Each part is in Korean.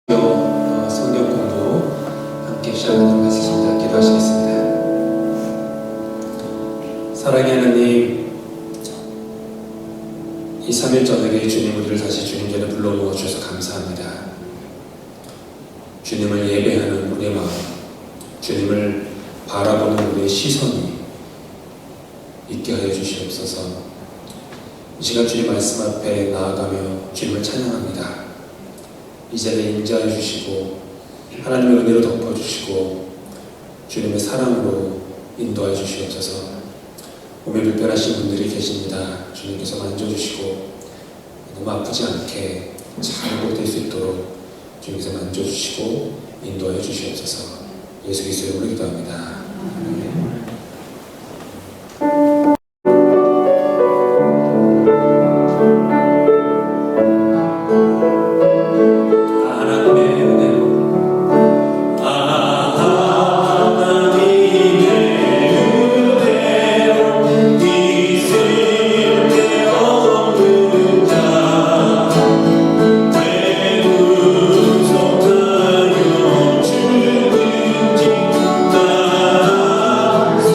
성경 공부 함께 시작하도록 하겠습니다. 기도하시겠습니다. 사랑의 하나님, 이 3일 저녁에 주님 우리를 다시 주님 전에 불러모아 주셔서 감사합니다. 주님을 예배하는 우리의 마음, 주님을 바라보는 우리의 시선이 있게 하여 주시옵소서. 이 시간 주님 말씀 앞에 나아가며 주님을 찬양합니다. 이 자리에 임재하여 주시고 하나님의 은혜로 덮어주시고 주님의 사랑으로 인도하여 주시옵소서. 몸이 불편하신 분들이 계십니다. 주님께서 만져주시고 너무 아프지 않게 잘 회복될 수 있도록 주님께서 만져주시고 인도하여 주시옵소서. 예수 그리스도의 이름으로 기도합니다. 주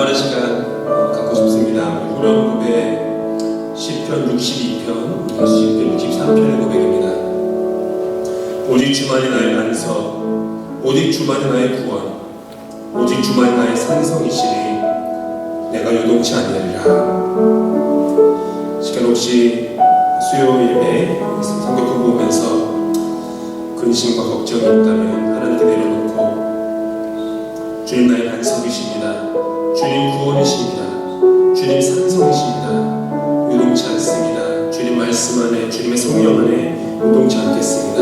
기도하는 시간 갖고 싶습니다. 우리 후렴구의 시편 62편, 63편의 고백입니다. 오직 주만이 나의 반석, 오직 주만이 나의 구원, 오직 주만이 나의 산성이시니 내가 요동치 아니하리라. 시간 혹시 수요일에 성경 공부하면서 근심과 걱정이 있다면 하나님께 내려놓고 주님 나의 반석이십니다. 주님 구원이십니다. 주님 산성이십니다. 요동치 않습니다. 주님 말씀 안에, 주님의 성령 안에 요동치 않겠습니다.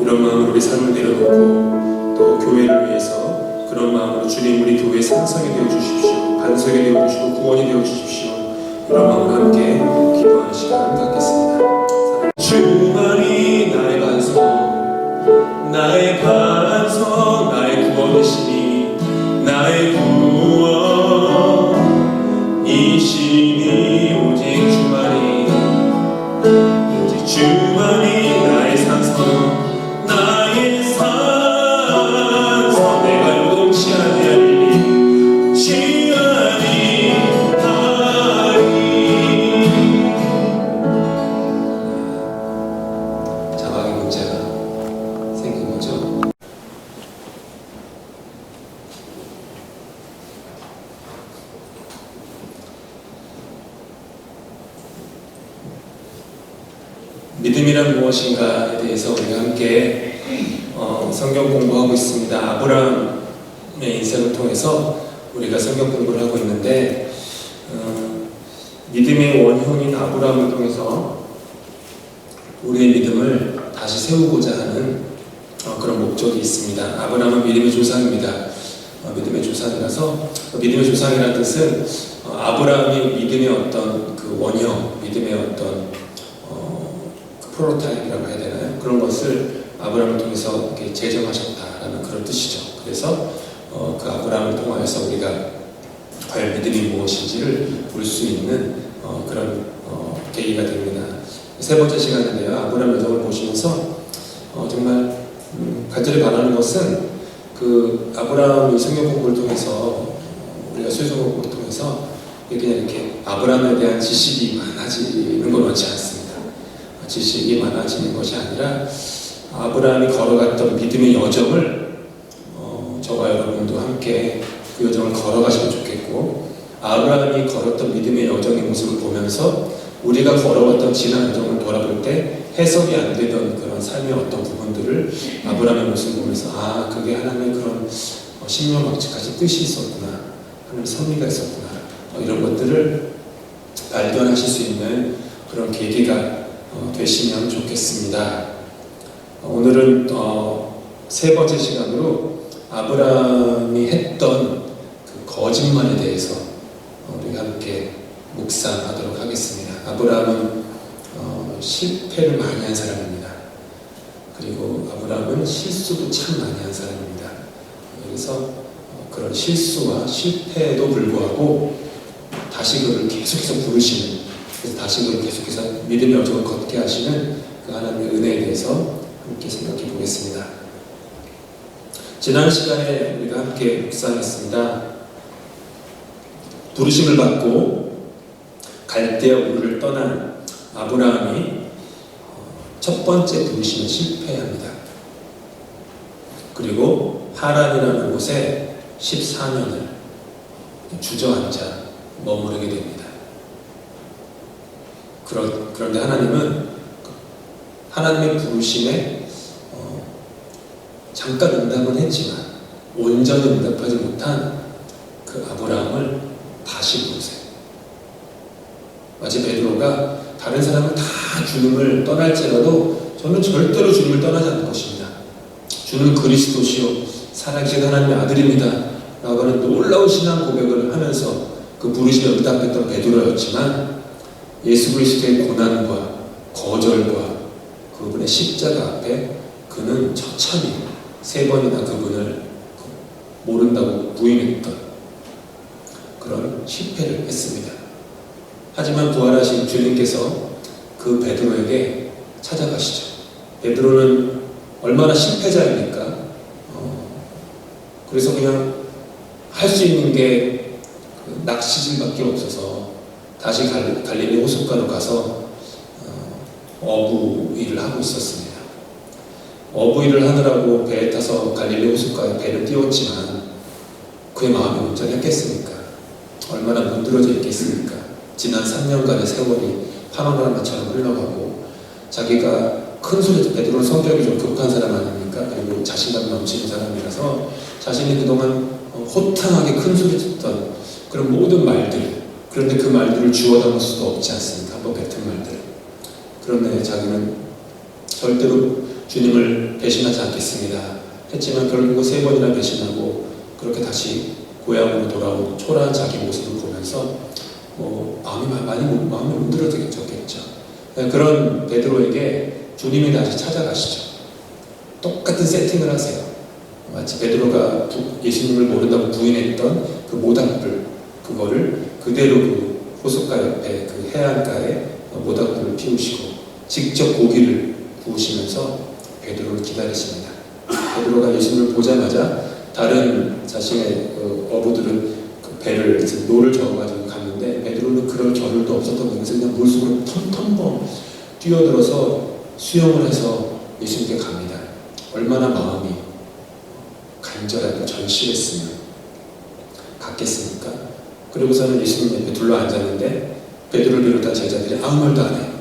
이런 마음으로 우리 삶을 내려놓고 또 교회를 위해서 그런 마음으로 주님 우리 교회의 산성이 되어주십시오. 반석이 되어주시고 구원이 되어주십시오. 이런 마음으로 함께 기도하는 시간 갖겠습니다. 주만이 나의 반석, 나의 반석, 나의 구원이시니 나의 구원이시니 오직 주만이, 오직 주만이 나의 산성, 나의 산성, 내가 요동치 아니하리니 치 아니하리. 자막에 문제가 생긴 거죠. 믿음이란 무엇인가에 대해서 우리가 함께 성경 공부하고 있습니다. 아브라함의 인생을 통해서 우리가 성경 공부를 하고 있는데 믿음의 원흉인 아브라함을 통해서 우리의 믿음을 다시 세우고자 하는 그런 목적이 있습니다. 아브라함은 믿음의 조상입니다. 믿음의 조상이라서 믿음의 조상이라는 뜻은 아브라함이 믿음의 어떤 그 원형, 믿음의 어떤 프로토타입이라고 해야 되나요? 그런 것을 아브라함을 통해서 이렇게 제정하셨다라는 그런 뜻이죠. 그래서 그 아브라함을 통하여서 우리가 과연 믿음이 무엇인지를 볼 수 있는 그런 계기가 됩니다. 세 번째 시간인데요. 아브라함 여정을 보시면서 정말 간절히 바라는 것은 그 아브라함의 성경 공부를 통해서 우리가 수요성 공부를 통해서 그냥 이렇게 아브라함에 대한 지식이 많아지는 건 원치 않습니다. 지식이 많아지는 것이 아니라 아브라함이 걸어갔던 믿음의 여정을 저와 여러분도 함께 그 여정을 걸어가시면 좋겠고, 아브라함이 걸었던 믿음의 여정의 모습을 보면서 우리가 걸어왔던 지난 여정을 돌아볼 때 해석이 안 되던 그런 삶의 어떤 부분들을 아브라함의 모습을 보면서 그게 하나님의 그런 신명막측까지 뜻이 있었구나, 하나님의 섭리가 있었구나, 이런 것들을 발견하실 수 있는 그런 계기가 되시면 좋겠습니다. 오늘은 세 번째 시간으로 아브라함이 했던 그 거짓말에 대해서 우리가 함께 묵상하도록 하겠습니다. 아브라함은 실패를 많이 한 사람입니다. 그리고 아브라함은 실수도 참 많이 한 사람입니다. 그래서 그런 실수와 실패에도 불구하고 다시 그를 계속해서 부르시는, 그래서 다시 그를 계속해서 믿음의 여정을 걷게 하시는 그 하나님의 은혜에 대해서 함께 생각해 보겠습니다. 지난 시간에 우리가 함께 묵상했습니다. 부르심을 받고 갈대아 우르를 떠난 아브라함이 첫 번째 부르심에 실패합니다. 그리고 하란이라는 곳에 14년을 주저앉아 머무르게 됩니다. 그런데 하나님은 하나님의 부르심에 잠깐 응답은 했지만 온전히 응답하지 못한 그 아브라함을 다시 부르세요. 마치 베드로가 다른 사람은 다 주님을 떠날지라도 저는 절대로 주님을 떠나지 않을 것입니다. 주는 그리스도시요 살아계신 하나님의 아들입니다 라고 하는 놀라운 신앙 고백을 하면서 그 부르심에 응답했던 베드로였지만 예수 그리스도의 고난과 거절과 그분의 십자가 앞에 그는 처참히 3번이나 그분을 모른다고 부인했던 그런 실패를 했습니다. 하지만 부활하신 주님께서 그 베드로에게 찾아가시죠. 베드로는 얼마나 실패자입니까? 그래서 그냥 할 수 있는 게 그 낚시질밖에 없어서 다시 갈릴리 호숫가로 가서 어부 일을 하고 있었습니다. 어부 일을 하느라고 배에 타서 갈릴리 호숫가에 배를 띄웠지만 그의 마음이 온전했겠습니까? 얼마나 문드러져 있겠습니까? 지난 3년간의 세월이 파노라마처럼 흘러가고 자기가 큰 소리, 베드로는 성격이 좀 급한 사람 아닙니까? 그리고 자신감 넘치는 사람이라서 자신이 그동안 호탕하게 큰 소리 듣던 그런 모든 말들, 그런데 그 말들을 주워 담을 수도 없지 않습니까? 한번 뱉은 말들. 그런데 자기는 절대로 주님을 배신하지 않겠습니다 했지만 결국은 3번이나 배신하고 그렇게 다시 고향으로 돌아온 초라한 자기 모습을 보면서 마음이 문드러졌겠죠. 그런 베드로에게 주님이 다시 찾아가시죠. 똑같은 세팅을 하세요. 마치 베드로가 예수님을 모른다고 부인했던 그 모닥불, 그거를 그대로 그 호숫가 옆에 그 해안가에 모닥불을 피우시고 직접 고기를 구우시면서 베드로를 기다리십니다. 베드로가 예수님을 보자마자 다른 자신의 어부들은 그 배를 노를 저어가지고 갔는데 베드로는 그럴 겨를도 없었던 거예요. 그냥 물속으로 텀텀 뛰어들어서 수영을 해서 예수님께 갑니다. 얼마나 마음이 간절하고 절실했으면 갔겠습니까? 그리고서는 예수님 옆에 둘러 앉았는데 베드로를 비롯한 제자들이 아무 말도 안 해요.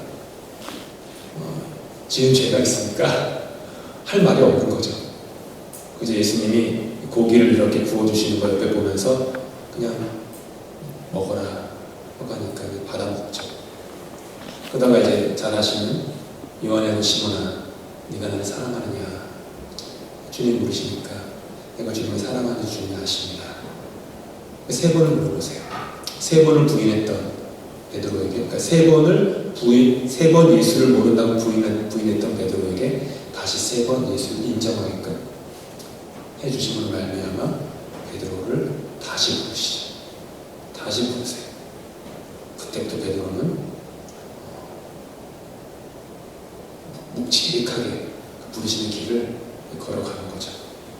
지은 죄가 있습니까? 할 말이 없는 거죠. 그래서 예수님이 고기를 이렇게 구워주시는 걸 옆에 보면서 그냥 먹어라 하고 하니까 받아 먹죠. 그러다가 이제 잘 아시는 요한의 시몬아, 네가 나를 사랑하느냐? 주님 물으시니까 내가 주님을 사랑하는 주님이 아십니다. 3번을 물어보세요. 3번을 부인했던 베드로에게, 그러니까 3번 예수를 모른다고 부인했던 베드로에게 다시 3번 예수를 인정하게끔 해주심으로 말미암아 베드로를 다시 부르시죠. 다시 부르세요. 그때부터 베드로는 묵직하게 부르시는 길을 걸어가는 거죠.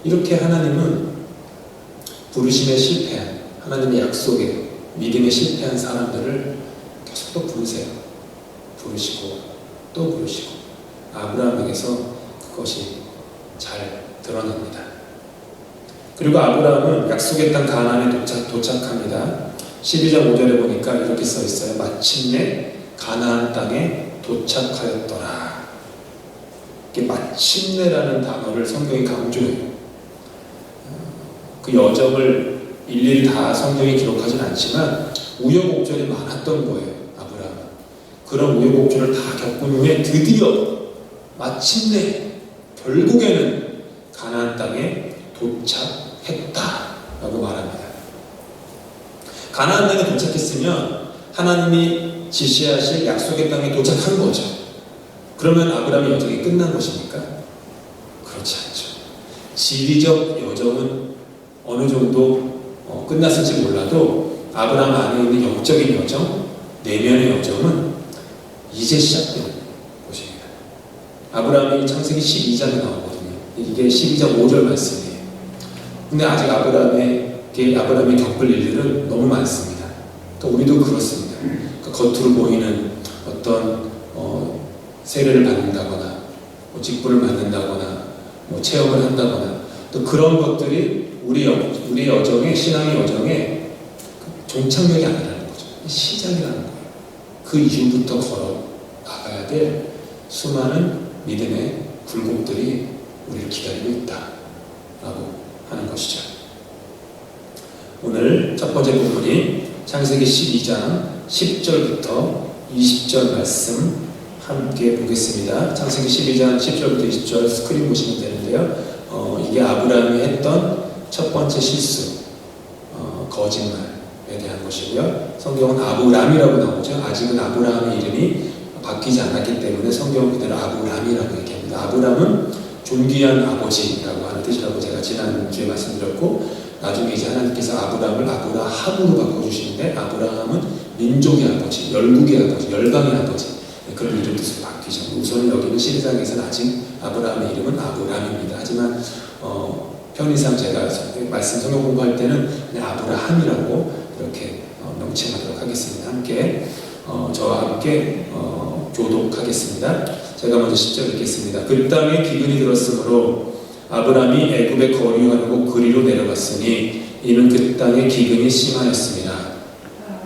이렇게 하나님은 부르심에 실패한, 하나님의 약속에 믿음에 실패한 사람들을 계속 또 부르세요. 부르시고 또 부르시고 아브라함에게서 그것이 잘 드러납니다. 그리고 아브라함은 약속의 땅 가나안에 도착합니다. 12장 5절에 보니까 이렇게 써 있어요. 마침내 가나안 땅에 도착하였더라. 이게 마침내라는 단어를 성경이 강조해요. 그 여정을 일일이 다 성경이 기록하진 않지만 우여곡절이 많았던 거예요. 아브라함은. 그런 우여곡절을 다 겪은 후에 드디어 마침내 결국에는 가나안 땅에 도착했다라고 말합니다. 가나안 땅에 도착했으면 하나님이 지시하실 약속의 땅에 도착한 거죠. 그러면 아브라함의 여정이 끝난 것입니까? 그렇지 않죠. 지리적 여정은 어느 정도 끝났을지 몰라도 아브라함 안에 있는 영적인 여정, 내면의 여정은 이제 시작되는 것입니다. 아브라함이 창세기 12장에 나오거든요. 이게 12장 5절 말씀이에요. 근데 아직 아브라함이 겪을 일들은 너무 많습니다. 그러니까 우리도 그렇습니다. 그러니까 겉으로 보이는 어떤 세례를 받는다거나 직분을 받는다거나 체험을 한다거나 또 그런 것들이 우리 여정의, 신앙의 여정의 종착역이 아니라는 거죠. 시작이라는 거예요. 그 이후부터 걸어 나가야 될 수많은 믿음의 굴곡들이 우리를 기다리고 있다라고 하는 것이죠. 오늘 첫 번째 부분이 창세기 12장 10절부터 20절 말씀 함께 보겠습니다. 창세기 12장 10절부터 20절 스크린 보시면 되는데요. 이게 아브라함이 했던 첫 번째 실수, 거짓말에 대한 것이고요. 성경은 아브람이라고 나오죠. 아직은 아브라함의 이름이 바뀌지 않았기 때문에 성경은 그대로 아브람이라고 얘기합니다. 아브람은 존귀한 아버지라고 하는 뜻이라고 제가 지난주에 말씀드렸고, 나중에 이제 하나님께서 아브람을 아브라함으로 바꿔주시는데, 아브라함은 민족의 아버지, 열국의 아버지, 열방의 아버지, 그런 이름 뜻으로 바뀌죠. 우선 여기는 12장에서는 아직 아브라함의 이름은 아브람입니다. 하지만 편의상 제가 말씀 성경 공부할 때는 그냥 아브라함이라고 그렇게 명칭하도록 하겠습니다. 함께 저와 함께 교독하겠습니다. 제가 먼저 10절 읽겠습니다. 그 땅에 기근이 들었으므로 아브람이 애굽에 거류하려고 그리로 내려갔으니 이는 그 땅에 기근이 심하였습니다.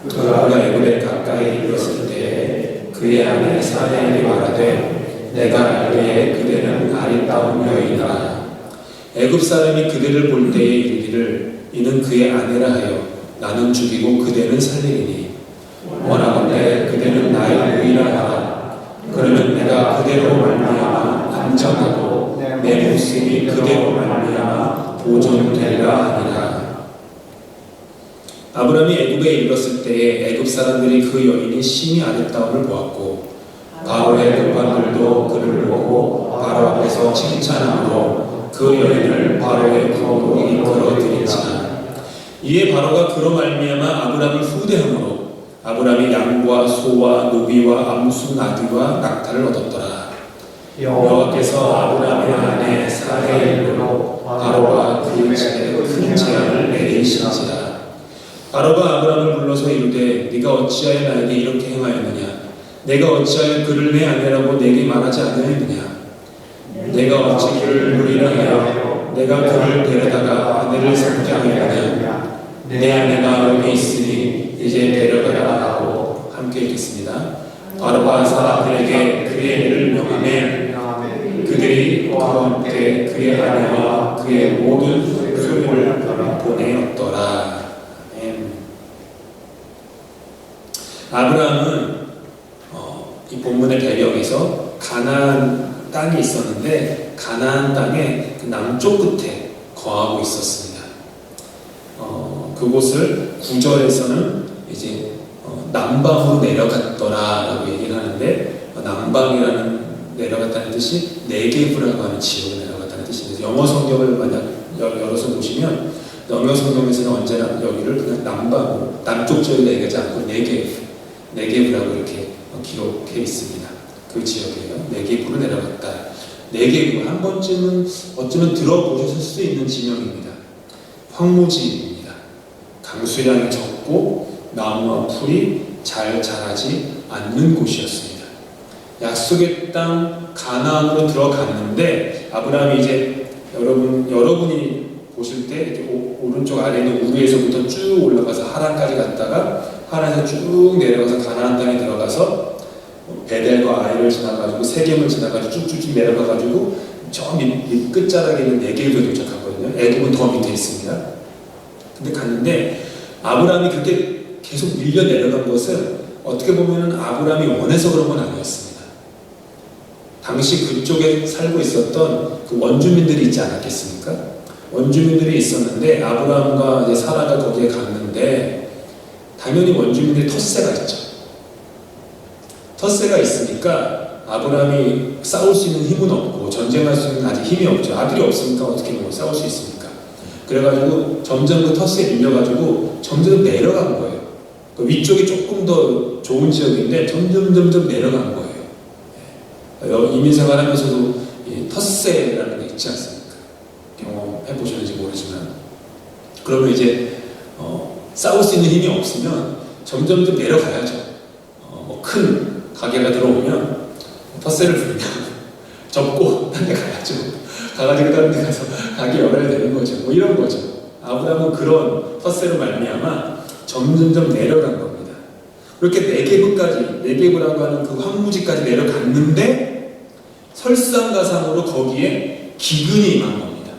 그가 애굽에 가까이 이르렀을 때에 그의 아내 사레에게 말하되 내가 알기에 그대는 아리따운 여인이라. 애굽 사람이 그대를 볼 때에 이르기를 이는 그의 아내라 하여 나는 죽이고 그대는 살리리니 원하건대 그대는 나의 누이라 하라. 그러면 내가 그대로 말미암아 안전하고 내 목숨이 그대로 말미암아 보존되리라 하니라. 아브람이 애굽에 이르렀을 때에 애굽 사람들이 그 여인이 심히 아름다움을 보았고 바로의 군관들도 그를 보고 바로 앞에서 칭찬함으로 그 여인을 바로의 부엌으로 이끌어들인지라. 이에 바로가 그로 말미암아 아브람을 후대함으로 아브람이 양과 소와 노비와 암수 나귀와 낙타를 얻었더라. 여호와께서 아브람의 아내 사레의 일로 바로가 그의 집에 큰 재앙을 내리신지라. 바로가 아브람을 불러서 이르되 네가 어찌하여 나에게 이렇게 행하였느냐? 내가 어찌하여 그를 내 아내라고 내게 말하지 아니하였느냐? 내가 어찌 그를 누리라 하여 내가 그를 데려다가 아내를 삼게 하였느냐? 내 아내가 여기 있으니 이제 데려가라 하고 함께 읽겠습니다. 바로가 사람들에게 그의 일을 명하매 그들이 그와 함께 그의 아내와 그의 모든 소유를 보내었더라. 아브라함은 이 본문의 배경에서 가나안 땅이 있었는데 가나안 땅의 그 남쪽 끝에 거하고 있었습니다. 그곳을 9절에서는 이제 남방으로 내려갔더라라고 얘기를 하는데 남방이라는 내려갔다는 뜻이 네게브라고 하는 지역으로 내려갔다는 뜻입니다. 영어 성경을 만약 열어서 보시면 영어 성경에서는 언제나 여기를 그냥 남방으로 남쪽 지역에 얘기하지 않고 네게브라고 이렇게 기록해 있습니다. 그 지역이에요. 네게브로 내려갔다. 네게브 한 번쯤은 어쩌면 들어보셨을 수 있는 지명입니다. 황무지입니다. 강수량이 적고 나무와 풀이 잘 자라지 않는 곳이었습니다. 약속의 땅 가나안으로 들어갔는데 아브라함이 이제 여러분이 보실 때 이렇게 오른쪽 아래 있는 우르에서부터 쭉 올라가서 하란까지 갔다가 하란에서 쭉 내려가서 가나안 땅에 들어가서 베델과 아이를 지나가지고 세겜을 지나가지고 쭉쭉쭉 내려가가지고 저 밑 끝자락에 있는 네게브에 도착하거든요. 애굽은 더 밑에 있습니다. 근데 갔는데 아브라함이 그렇게 계속 밀려 내려간 것은 어떻게 보면 아브라함이 원해서 그런 건 아니었습니다. 당시 그쪽에 살고 있었던 그 원주민들이 있지 않았겠습니까? 원주민들이 있었는데 아브라함과 이제 사라가 거기에 갔는데 당연히 원주민들이 텃세가 있죠. 텃세가 있으니까 아브라함이 싸울 수 있는 힘은 없고 전쟁할 수 있는 아직 힘이 없죠. 아들이 없으니까 어떻게 싸울 수 있습니까? 그래가지고 점점 그 텃세에 밀려가지고 점점 내려간 거예요. 그 위쪽이 조금 더 좋은 지역인데 점점 내려간 거예요. 이민생활 하면서도 텃세라는 게 있지 않습니까? 경험해 보셨는지 모르지만 그러면 이제 싸울 수 있는 힘이 없으면 점점 내려가야죠. 큰 가게가 들어오면 텃세를 부리면 접고 딴 데 가야죠. 가가지고 다른 데 가서 가게 열어야 되는 거죠. 뭐 이런 거죠. 아브라함은 그런 텃세로 말미암아 점점 내려간 겁니다. 그렇게 네게브라고 하는 그 황무지까지 내려갔는데 설상가상으로 거기에 기근이 임한 겁니다.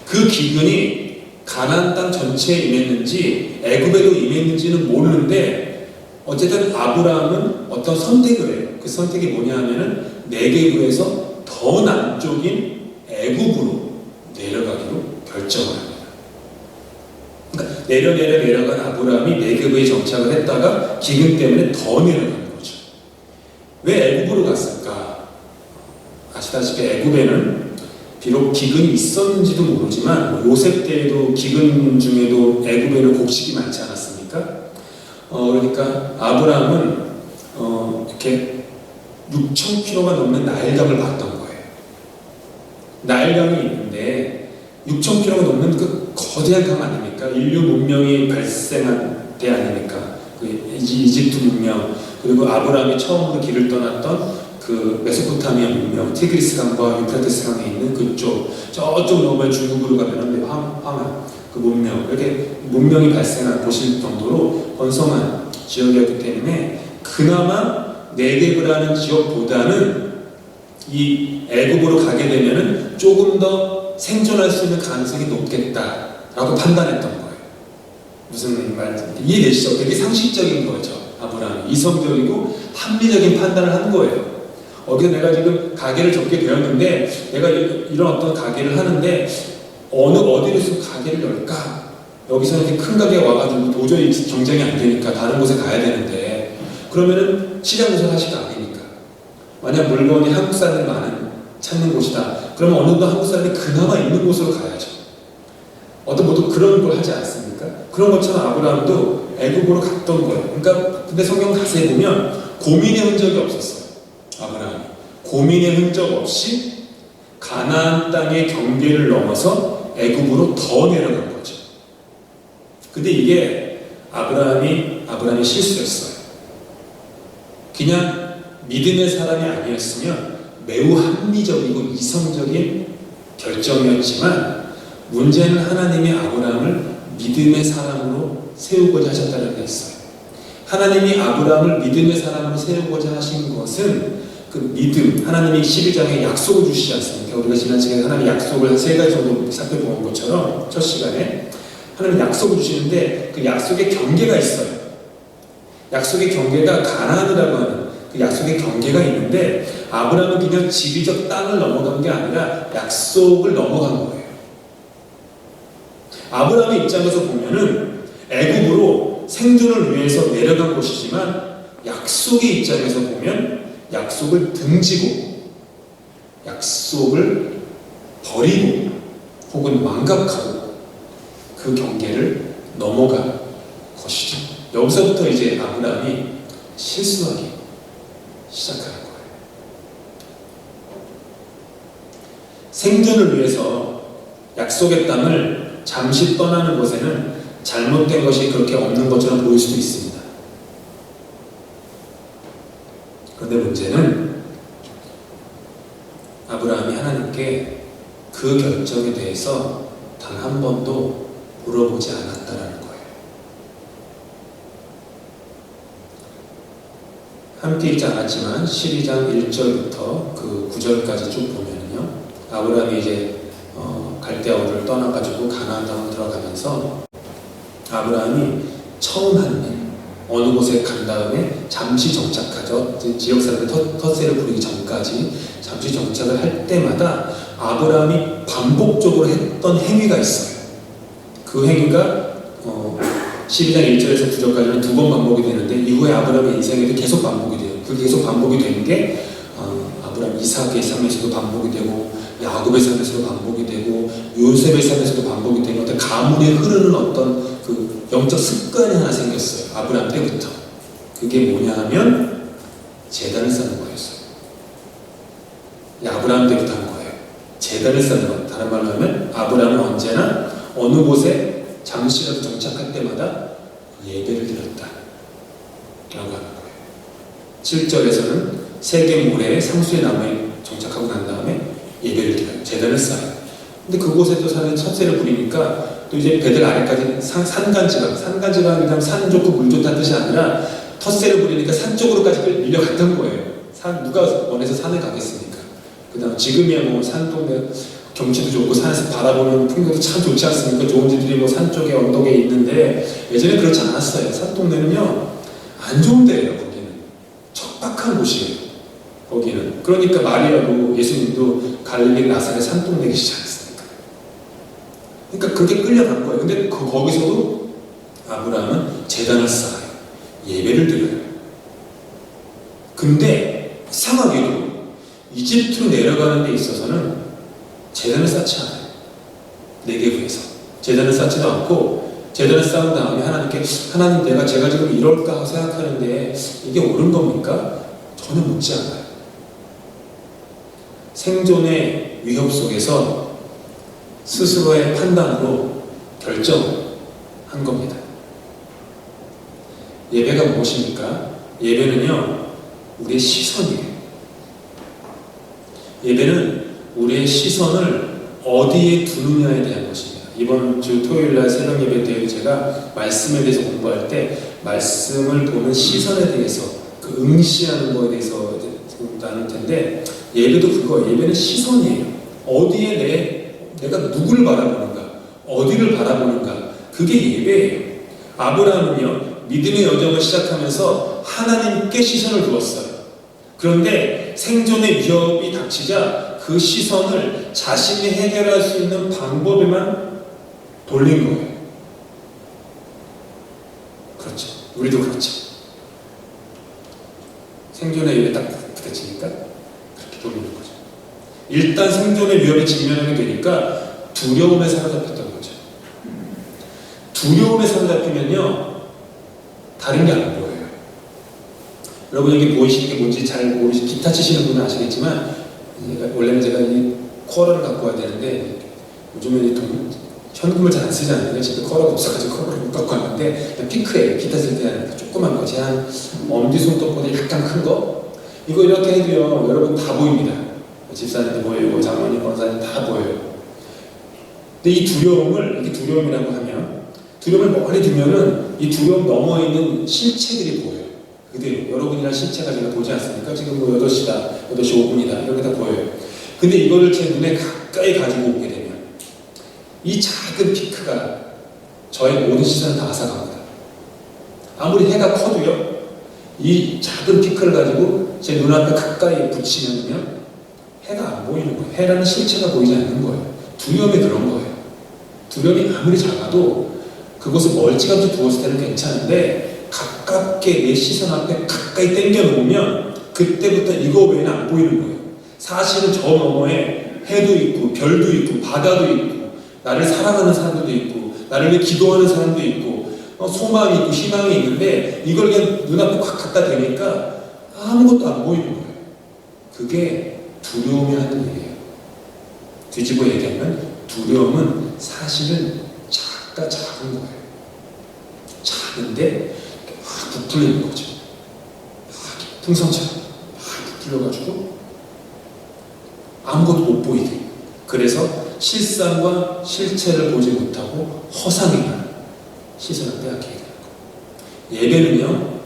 그 기근이 가나안 땅 전체에 임했는지 애굽에도 임했는지는 모르는데 어쨌든 아브라함은 어떤 선택을 해요. 그 선택이 뭐냐 하면은 네게브에서 더 남쪽인 애굽으로 내려가기로 결정을 합니다. 그러니까 내려간 아브라함이 네게브에 정착을 했다가 기근 때문에 더 내려가는 거죠. 왜 애굽으로 갔을까? 아시다시피 애굽에는 비록 기근이 있었는지도 모르지만 요셉 때에도 기근 중에도 애굽에는 곡식이 많지 않았습니까? 그러니까 아브라함은 이렇게 6,000km가 넘는 나일강을 봤던 거예요. 나일강이 있는데 6,000km가 넘는 그 거대한 강 아닙니까? 아닙니까? 인류 문명이 발생한 때 아닙니까? 그 이집트 문명, 그리고 아브라함이 처음으로 길을 떠났던 그 메소포타미아 문명, 티그리스 강과 유프라테스 강에 있는 그쪽, 저쪽 넘어 중국으로 가면은 황하 그 문명, 이렇게 문명이 발생한 곳일 정도로 번성한 지역이었기 때문에 그나마 네게브를 하는 지역보다는 이 애굽으로 가게 되면은 조금 더 생존할 수 있는 가능성이 높겠다라고 판단했던 거예요. 무슨 말인지 이해되시죠? 되게 상식적인 거죠. 아브라함이 이성적이고 합리적인 판단을 한 거예요. 그래서 내가 지금 가게를 접게 되었는데 내가 이런 어떤 가게를 하는데 어디로서 가게를 열까? 여기서 이렇게 큰 가게가 와가지고 도저히 경쟁이 안 되니까 다른 곳에 가야 되는데 그러면은 시장 조사를 하실 거 아니니까 만약 물건이 한국 사람들이 많은 찾는 곳이다 그러면 어느 정도 한국 사람들이 그나마 있는 곳으로 가야죠. 어떤 모두 그런 걸 하지 않습니까? 그런 것처럼 아브라함도 애굽으로 갔던 거예요. 그러니까 근데 성경 자세히 보면 고민의 흔적이 없었어요. 아브라함이 고민의 흔적 없이 가나안 땅의 경계를 넘어서 애굽으로 더 내려간 거죠. 근데 이게 아브라함의 실수였어요. 그냥 믿음의 사람이 아니었으면 매우 합리적이고 이성적인 결정이었지만 문제는 하나님이 아브라함을 믿음의 사람으로 세우고자 하셨다는 게 있어요. 하나님이 아브라함을 믿음의 사람으로 세우고자 하신 것은 그 믿음, 하나님이 12장에 약속을 주시지 않습니까? 우리가 지난 시간에 하나님의 약속을 한 3가지 정도 살펴본 것처럼 첫 시간에 하나님이 약속을 주시는데 그 약속의 경계가 있어요. 약속의 경계가 가나안이라고 하는 그 약속의 경계가 있는데 아브라함은 그냥 지리적 땅을 넘어간 게 아니라 약속을 넘어간 거예요. 아브라함의 입장에서 보면은 애굽으로 생존을 위해서 내려간 곳이지만 약속의 입장에서 보면 약속을 등지고 약속을 버리고 혹은 망각하고 그 경계를 넘어간 것이죠. 여기서부터 이제 아브라함이 실수하기 시작하는 거예요. 생존을 위해서 약속의 땅을 잠시 떠나는 것에는 잘못된 것이 그렇게 없는 것처럼 보일 수도 있습니다. 그런데 문제는 아브라함이 하나님께 그 결정에 대해서 단 한 번도 물어보지 않았다라는 거예요. 함께 읽지 않았지만 12장 1절부터 그 9절까지 쭉 보면요, 아브라함이 이제 갈대아 우르를 떠나가지고 가나안 땅으로 들어가면서 아브라함이 처음 하는 일, 어느 곳에 간 다음에 잠시 정착하죠. 지역 사람들 텃세를 부리기 전까지 잠시 정착을 할 때마다 아브라함이 반복적으로 했던 행위가 있어요. 그 행위가 12장 1절에서 9절까지는 2번 반복이 되는데 이후에 아브라함의 인생에도 계속 반복이 돼요. 그 계속 반복이 되는 게 아브라함 이삭의 삶에서도 반복이 되고 야곱의 삶에서도 반복이 되고 요셉의 삶에서도 반복이 되고 어떤 가문에 흐르는 어떤 그 영적 습관이 하나 생겼어요. 아브라함 때부터. 그게 뭐냐 하면 제단을 쌓는 거였어요. 아브라함 때부터 한 거예요. 제단을 쌓는 것. 다른 말로 하면 아브라함은 언제나 어느 곳에 잠시라도 정착할 때마다 예배를 드렸다 라고 하는 거예요. 7절에서는 세겜 모래에 상수의 나무에 정착하고 난 다음에 예배를 드려요. 제단을 쌓아요. 근데 그곳에 또 사는 텃세를 부리니까 또 이제 배들 아래까지 산간지가 그냥 산 좋고 물 좋다는 뜻이 아니라 텃세를 부리니까 산 쪽으로까지 밀려갔던 거예요. 누가 원해서 산에 가겠습니까? 그 다음 지금이야 뭐 산동네 경치도 좋고 산에서 바라보는 풍경도 참 좋지 않습니까? 좋은 집들이 뭐 산 쪽에 언덕에 있는데 예전에 그렇지 않았어요. 산동네는요 안 좋은 데예요. 거기는 척박한 곳이에요. 거기는 그러니까 마리아도 예수님도 갈릴리 나사렛 산동네 계시지 않습니까? 그러니까 그렇게 끌려간 거예요. 근데 거기서도 아브라함은 제단을 쌓아요. 예배를 드려요. 근데 이상하게도 이집트로 내려가는 데 있어서는 제단을 쌓지 않아요. 네게브에서 제단을 쌓지도 않고 제단을 쌓은 다음에 하나님께 하나님 제가 지금 이럴까 생각하는데 이게 옳은 겁니까? 전혀 묻지 않아요. 생존의 위협 속에서 스스로의 판단으로 결정, 겁니다. 예배가 무엇입니까? 예배는요, 우리의 시선이에요. 예배는 우리의 시선을 어디에 두느냐에 대한 것입니다. 이번 주 토요일날 새벽 예배 때 제가 말씀에 대해서 공부할 때 말씀을 보는 시선에 대해서 그 응시하는 것에 대해서 나눌 텐데, 예배도 그거예요. 예배는 시선이에요. 어디에 내가 누구를 바라보는가, 어디를 바라보는가, 그게 예배예요. 아브라함은요, 믿음의 여정을 시작하면서 하나님께 시선을 두었어요. 그런데 생존의 위협이 닥치자 그 시선을 자신이 해결할 수 있는 방법에만 돌린 거예요. 그렇죠. 우리도 그렇죠. 생존의 위협에 딱 부딪히니까 그렇게 돌리는 거죠. 일단 생존의 위협에 직면하게 되니까 두려움에 사로잡혔던 거죠. 두려움에 사로잡히면요, 다른 게 안 보여요. 여러분 여기 보이시는 게 뭔지 잘 모르시고 기타 치시는 분은 아시겠지만, 원래는 제가 이 쿼러를 갖고 와야 되는데 요즘에는 현금을 잘 안 쓰지 않는데 집에 쿼러가 없어가지고 쿼러를 못 갖고 왔는데, 그냥 피크예요. 기타 쓸 때 하는 조그만 거, 제 한 엄지손톱보다 약간 큰 거, 이거 이렇게 해도요 여러분 다 보입니다. 집사님도 보이고 장모님, 권사님 다 보여요. 근데 이 두려움을, 이렇게 두려움이라고 하면, 두려움을 멀리 두면은 이 두려움 너머에 있는 실체들이 보여요. 그대로 여러분이랑 실체가 제가 보지 않습니까? 지금 뭐 8시다, 8시 5분이다 이렇게 다 보여요. 근데 이거를 제 눈에 가까이 가지고 오게 되면 이 작은 피크가 저의 모든 시선을 다 앗아갑니다. 아무리 해가 커도요, 이 작은 피크를 가지고 제 눈앞에 가까이 붙이면요 해가 안 보이는 거예요. 해라는 실체가 보이지 않는 거예요. 두려움이 그런 거예요. 두려움이 아무리 작아도 그것을 멀찌감치 두었을 때는 괜찮은데, 가깝게 내 시선 앞에 가까이 당겨 놓으면 그때부터 이거 외에는 안 보이는 거예요. 사실은 저 너머에 해도 있고 별도 있고 바다도 있고 나를 사랑하는 사람들도 있고 나를 위해 기도하는 사람도 있고 소망이 있고 희망이 있는데, 이걸 그냥 눈앞에 확 갖다 대니까 아무것도 안 보이는 거예요. 그게 두려움이 하는 일이에요. 뒤집어 얘기하면 두려움은 사실은 작은 거예요. 작은데 막 부풀리는 거죠. 막 풍선처럼 막 부풀려가지고 아무것도 못 보이게. 그래서 실상과 실체를 보지 못하고 허상에만 시선을 빼앗기게 되는 거예요. 예배는요,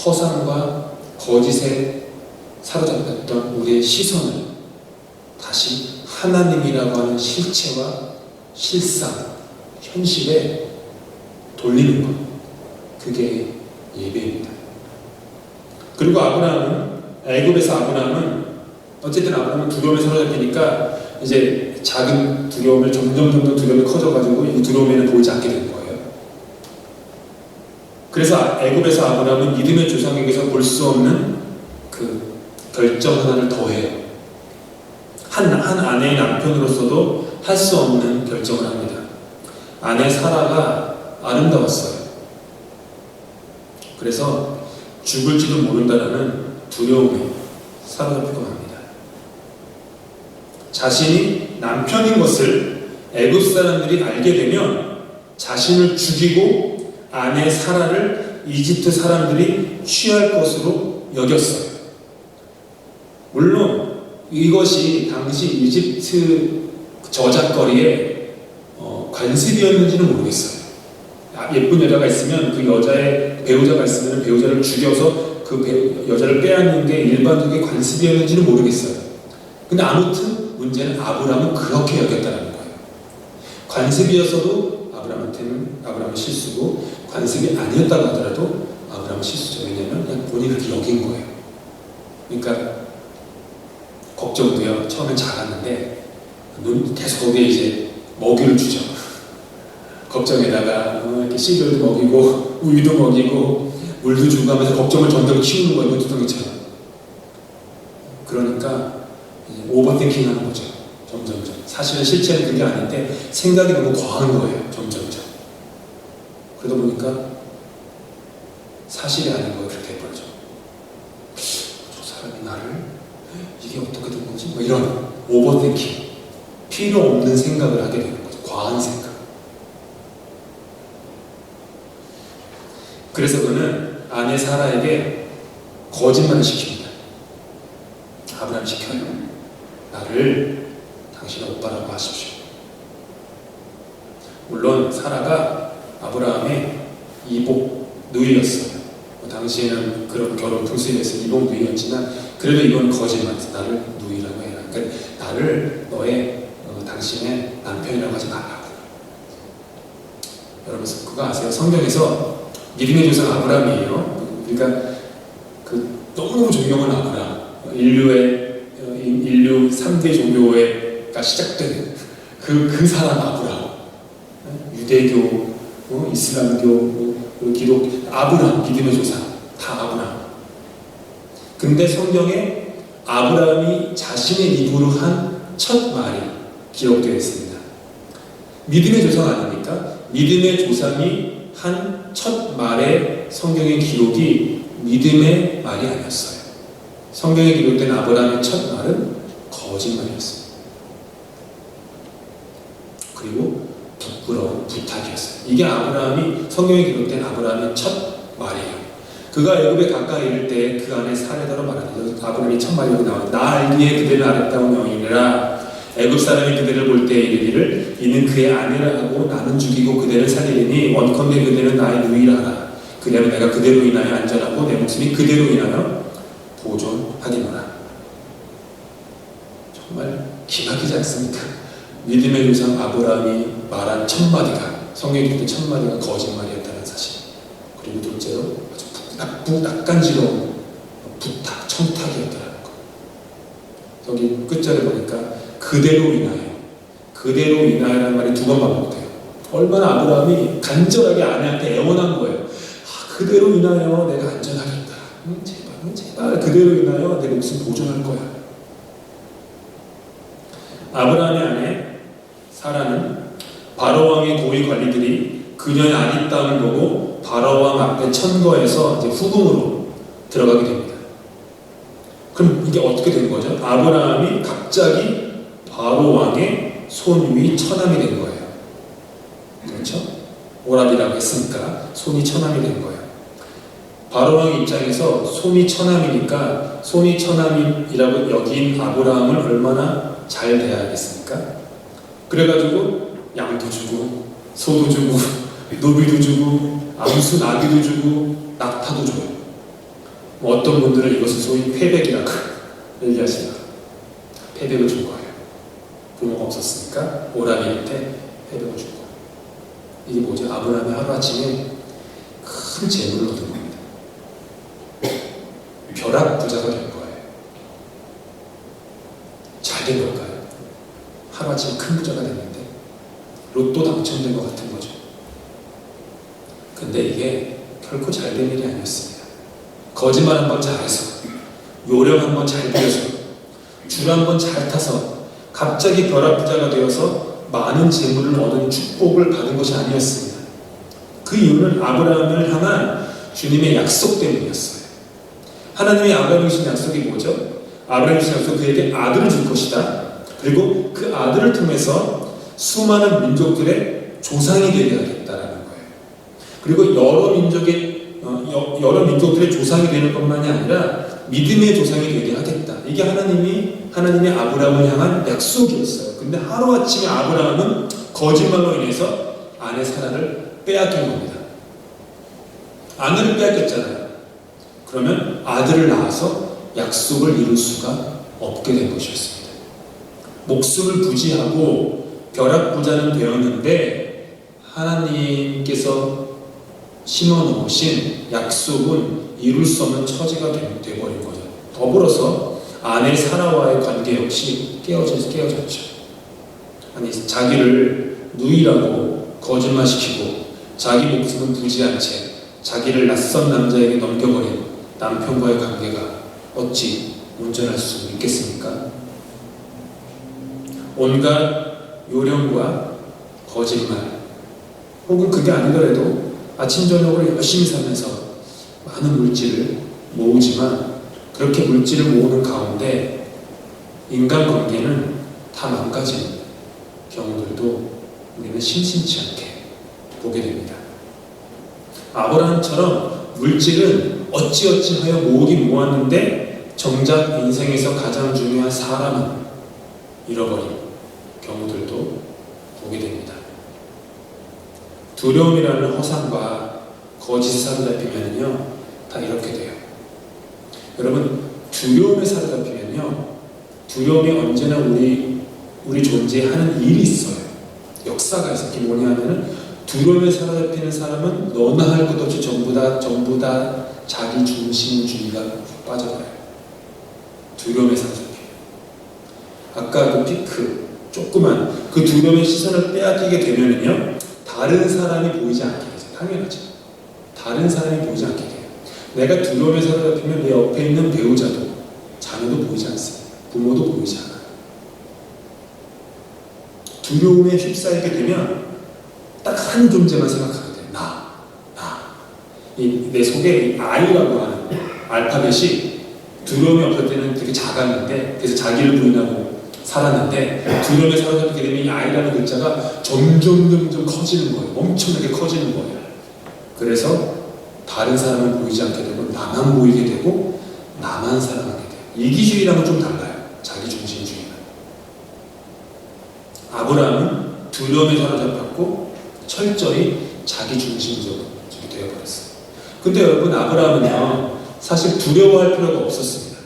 허상과 거짓에 사로잡혔던 우리의 시선을 다시 하나님이라고 하는 실체와 실상, 현실에 돌리는 것, 그게 예배입니다. 그리고 애굽에서 아브라함은 어쨌든 아브라함은 두려움에 사로잡히니까 이제 작은 두려움을 점점 두려움이 커져가지고 이 두려움에는 보이지 않게 된 거예요. 그래서 애굽에서 아브라함은 믿음의 조상에게서 볼 수 없는 그 결정 하나를 더해요. 한 아내의 남편으로서도 할 수 없는 결정을 합니다. 아내 사라가 아름다웠어요. 그래서 죽을지도 모른다라는 두려움에 사로잡히고 맙니다. 자신이 남편인 것을 애굽 사람들이 알게 되면 자신을 죽이고 아내 사라를 이집트 사람들이 취할 것으로 여겼어요. 물론 이것이 당시 이집트 저작거리에 관습이었는지는 모르겠어요. 예쁜 여자가 있으면 그 여자의 배우자가 있으면 배우자를 죽여서 그 여자를 빼앗는 게 일반적인 관습이었는지는 모르겠어요. 근데 아무튼 문제는 아브라함은 그렇게 여겼다는 거예요. 관습이었어도 아브라함은 실수고, 관습이 아니었다고 하더라도 아브라함은 실수죠. 왜냐하면 그냥 본인이 그렇게 여긴 거예요. 그러니까 걱정도요, 처음엔 작았는데 계속 거기에 이제 먹이를 주죠. 걱정에다가 이렇게 씨들도 먹이고 우유도 먹이고 물도 주고 하면서 걱정을 점점 키우는 거예요. 두덩이처럼. 그러니까 오버띵킹 하는 거죠. 점점점. 사실은 실체는 그게 아닌데 생각이 너무 과한 거예요. 점점점. 그러다 보니까 사실이 아닌 거예요. 그렇게 해버리죠. 저 사람이 나를, 이게 어떻게 된 거지? 뭐 이런 오버띵킹, 필요 없는 생각을 하게 되는 거죠. 과한 생각. 그래서 그는 아내 사라에게 거짓말을 시킵니다. 아브라함 시켜요. 나를 당신의 오빠라고 하십시오. 물론 사라가 아브라함의 이복 누이였어요. 당시에는 그런 결혼 풍습에서 이복 누이였지만 그래도 이건 거짓말이었어. 나를 누이라고 해라. 그러니까 나를 너의 당신의 남편이라고 하지 말라고. 여러분 그거 아세요? 성경에서 믿음의 조상 아브라함이에요. 그러니까 너무너무 존경하는 아브라함. 인류 3대 종교가 시작된 그 사람 아브라함. 유대교, 이슬람교, 기독교, 아브라함, 믿음의 조상, 다 아브라함. 근데 성경에 아브라함이 자신의 입으로 한 첫 말이 기록되어 있습니다. 믿음의 조상 아닙니까? 믿음의 조상이 한 첫 말의 성경의 기록이 믿음의 말이 아니었어요. 성경에 기록된 아브라함의 첫 말은 거짓말이었어요. 그리고 부끄러운 부탁이었어요. 이게 성경에 기록된 아브라함의 첫 말이에요. 그가 애굽에 가까이 이를 때 그 안에 사례다로 말하는 아브라함이 첫 말이 여기 나와요. 나 알기에 그대는 아름다운 여인이라 애굽 사람이 그대를 볼 때 이르기를 이는 그의 아내라 하고 나는 죽이고 그대를 살리리니 원컨대 그대는 나의 누이라 하라. 그대로 내가 그대로 인하여 안전하고 내 목숨이 그대로 인하여 보존하리로라. 정말 기막히지 않습니까? 믿음의 조상 아브라함이 말한 첫 마디가 성경에 기록된 첫 마디가 거짓말이었다는 사실. 그리고 둘째로 아주 낯간지러운 부탁, 청탁이었다는 것. 여기 끝자를 보니까 그대로 인하여라는 말이 두 번 반복돼요. 얼마나 아브라함이 간절하게 아내한테 애원한 거예요. 그대로 인하여 내가 안전하겠다. 제발 그대로 인하여 내 목숨 보존할 거야. 아브라함의 아내 사라는 바로왕의 고위 관리들이 그녀의 아리따움을 보고 바로왕 앞에 천거해서 이제 후궁으로 들어가게 됩니다. 그럼 이게 어떻게 된 거죠? 아브라함이 갑자기 바로왕의 손위 처남이 된 거예요. 그렇죠? 오랍이라고 했으니까 손이 처남이 된 거예요. 바로왕의 입장에서 손이 처남이니까 손이 처남이라고 여긴 아브라함을 얼마나 잘 대하겠습니까? 그래가지고 양도 주고 소도 주고 노비도 주고 암수 나비도 주고 낙타도 줘요. 어떤 분들은 이것을 소위 패백이라고 얘기하시나. 패백을 준 거예요. 부모가 없었으니까 오라비한테 패백을 준 거예요. 이게 뭐죠? 아브라함이 하루아침에 큰 재물을 얻은 겁니다. 벼락부자가 된 거예요. 잘 된 걸까요? 하루아침에 큰 부자가 됐는데 로또 당첨된 것 같은 거죠. 근데 이게 결코 잘 된 일이 아니었습니다. 거짓말 한번 잘해서 요령 한번 잘 부려서 줄 한번 잘 타서 갑자기 벼락부자가 되어서 많은 재물을 얻은 축복을 받은 것이 아니었습니다. 그 이유는 아브라함을 향한 주님의 약속 때문이었어요. 하나님의 아브라함에 주신 약속이 뭐죠? 아브라함에 주신 약속 그에게 아들을 줄 것이다. 그리고 그 아들을 통해서 수많은 민족들의 조상이 되게 하겠다라는 거예요. 그리고 여러 민족들의 조상이 되는 것만이 아니라 믿음의 조상이 되게 하겠다. 이게 하나님의 아브라함을 향한 약속이었어요. 근데 하루아침에 아브라함은 거짓말로 인해서 아내 사라를 빼앗긴 겁니다. 아내를 빼앗겼잖아요. 그러면 아들을 낳아서 약속을 이룰 수가 없게 된 것이었습니다. 목숨을 부지하고 벼락부자는 되었는데 하나님께서 심어놓으신 약속은 이룰 수 없는 처지가 되어버린 거죠. 더불어서 아내 사라와의 관계 역시 깨어졌죠. 아니 자기를 누이라고 거짓말시키고 자기 목숨은 부지한 채 자기를 낯선 남자에게 넘겨버린 남편과의 관계가 어찌 온전할 수 있겠습니까? 온갖 요령과 거짓말 혹은 그게 아니더라도 아침 저녁으로 열심히 살면서 많은 물질을 모으지만 그렇게 물질을 모으는 가운데 인간관계는 다 망가지는 경우들도 우리는 심심치 않게 보게 됩니다. 아브라함처럼 물질은 어찌어찌하여 모으긴 모았는데 정작 인생에서 가장 중요한 사람은 잃어버린 경우들도 보게 됩니다. 두려움이라는 허상과 거짓에 사로잡히면요 다 이렇게 돼요. 여러분, 두려움에 사로잡히면요 두려움이 언제나 우리 존재에 하는 일이 있어요. 역사가 있어요. 그게 뭐냐 하면은 두려움에 사로잡히는 사람은 너나 할 것 없이 전부 다 자기 중심주의가 빠져버려요. 두려움에 사로잡혀요. 아까 그 피크 조그만 그 두려움의 시선을 빼앗기게 되면은요 다른 사람이 보이지 않게 되죠. 당연하죠. 다른 사람이 보이지 않게 돼요. 내가 두려움에 사로잡히면 내 옆에 있는 배우자도 자녀도 보이지 않습니다. 부모도 보이지 않아요. 두려움에 휩싸이게 되면 딱 한 존재만 생각하게 돼요. 나. 내 속에 I라고 하는 알파벳이 두려움이 없을 때는 되게 작았는데, 그래서 자기를 부인하고 살았는데, 두려움에 사로잡히게 되면 이 I라는 글자가 점점 커지는 거예요. 엄청나게 커지는 거예요. 그래서 다른 사람은 보이지 않게 되고 나만 보이게 되고 나만 사랑하게 돼요. 이기주의랑은 좀 달라요. 자기 중심주의는. 아브라함은 두려움에 사로잡혔고 철저히 자기 중심적으로 되어버렸어요. 근데 여러분, 아브라함은요 사실 두려워할 필요가 없었습니다.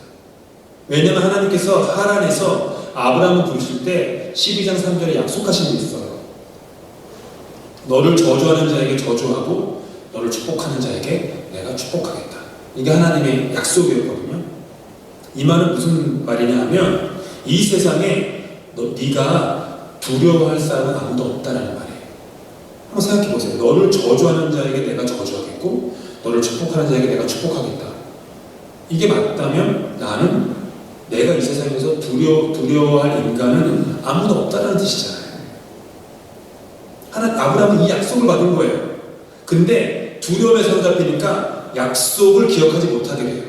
왜냐하면 하나님께서 하란에서 아브라함을 부르실 때 12장 3절에 약속하신 게 있어요. 너를 저주하는 자에게 저주하고 너를 축복하는 자에게 내가 축복하겠다. 이게 하나님의 약속이었거든요. 이 말은 무슨 말이냐 하면 이 세상에 네가 두려워할 사람은 아무도 없다라는 말이에요. 한번 생각해 보세요. 너를 저주하는 자에게 내가 저주하겠고 너를 축복하는 자에게 내가 축복하겠다. 이게 맞다면 나는 내가 이 세상에서 두려워할 인간은 아무도 없다는 뜻이잖아요. 아브라함은 이 약속을 받은 거예요. 근데 두려움에 사로잡히니까 약속을 기억하지 못하게 돼요.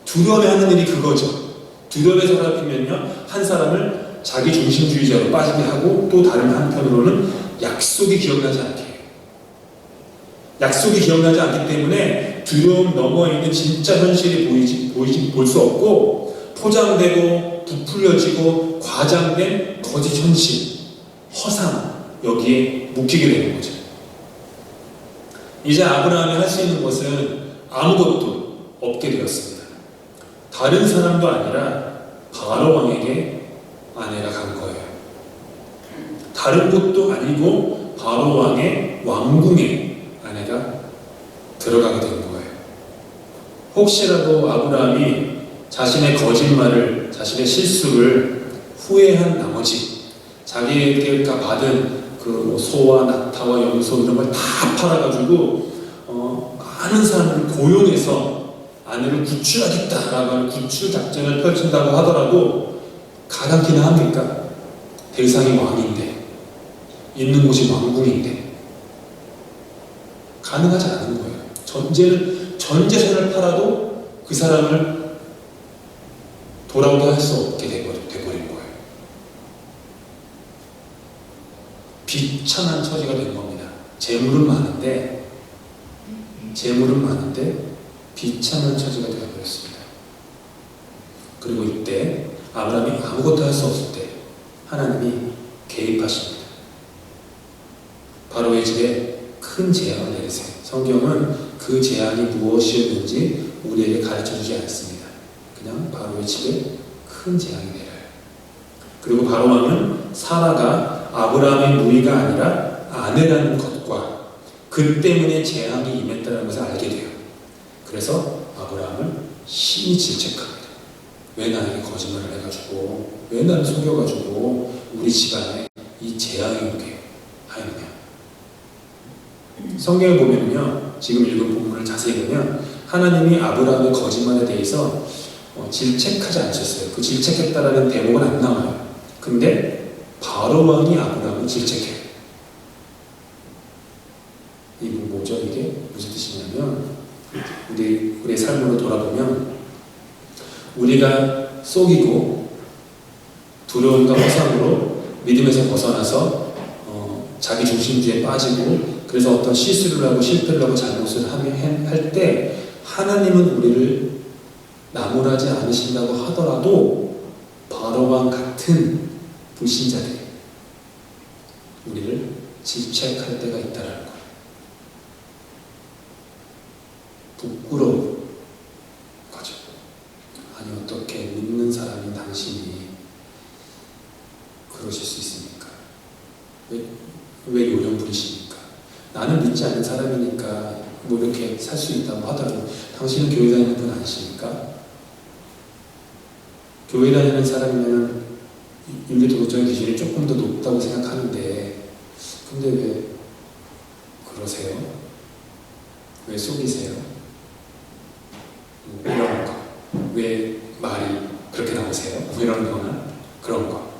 두려움에 하는 일이 그거죠. 두려움에 사로잡히면요 한 사람을 자기 중심주의자로 빠지게 하고 또 다른 한편으로는 약속이 기억나지 않게 해요. 약속이 기억나지 않기 때문에 두려움 너머에 있는 진짜 현실이 볼 수 없고 포장되고 부풀려지고 과장된 거짓 현실, 허상, 여기에 묶이게 되는 거죠. 이제 아브라함이 할 수 있는 것은 아무것도 없게 되었습니다. 다른 사람도 아니라 바로 왕에게 아내가 간 거예요. 다른 곳도 아니고 바로 왕의 왕궁에 아내가 들어가게 된 거예요. 혹시라도 아브라함이 자신의 거짓말을, 자신의 실수를 후회한 나머지 자기에게 받은 그 소와 낙타와 염소 이런 걸 다 팔아가지고 많은 사람을 고용해서 아내를 구출하겠다라고 하는 구출 작전을 펼친다고 하더라도 가당키나 합니까? 대상이 왕인데, 있는 곳이 왕궁인데 가능하지 않은 거예요. 전 재산을 팔아도 그 사람을 돌아오게 할 수 없게 돼버린 거예요. 비천한 처지가 된 겁니다. 재물은 많은데 비천한 처지가 되어버렸습니다. 그리고 이때 아브라함이 아무것도 할 수 없을 때 하나님이 개입하십니다. 바로의 집에 큰 재앙을 내리세요. 성경은 그 재앙이 무엇이었는지 우리에게 가르쳐주지 않습니다. 그냥 바로의 집에 큰 재앙이 내려요. 그리고 바로 왕은 사라가 아브라함의 누이가 아니라 아내라는 것과 그 때문에 재앙이 임했다는 것을 알게 돼요. 그래서 아브라함을 심히 질책합니다. 왜 나에게 거짓말을 해가지고, 왜 나를 속여가지고 우리 집안에 이 재앙이 오게 하였느냐. 성경을 보면요, 지금 읽은 본문을 자세히 보면 하나님이 아브라함의 거짓말에 대해서 질책하지 않으셨어요. 그 질책했다라는 대목은 안 나와요. 근데 바로 왕이 아브라함을 질책해요. 이게 뭐죠? 이게 무슨 뜻이냐면 우리의 삶으로 돌아보면 우리가 속이고 두려움과 허상으로 믿음에서 벗어나서 자기 중심주의에 빠지고 그래서 어떤 실수를 하고 실패를 하고 잘못을 할 때 하나님은 우리를 나무라지 않으신다고 하더라도 바로와 같은 불신자들이 우리를 질책할 때가 있다는 거예요. 부끄러운 거죠. 아니 어떻게 믿는 사람인 당신이 그러실 수 있습니까? 왜 요령 부리십니까? 나는 믿지 않는 사람이니까 뭐 이렇게 살 수 있다고 하더라도 당신은 교회 다니는 분 아니십니까? 교회 다니는 사람이면 윤리도덕적인 기준이 조금 더 높다고 생각하는데 근데 왜 그러세요? 왜 속이세요? 이런 거. 왜 말이 그렇게 나오세요? 이런 거나 그런 거.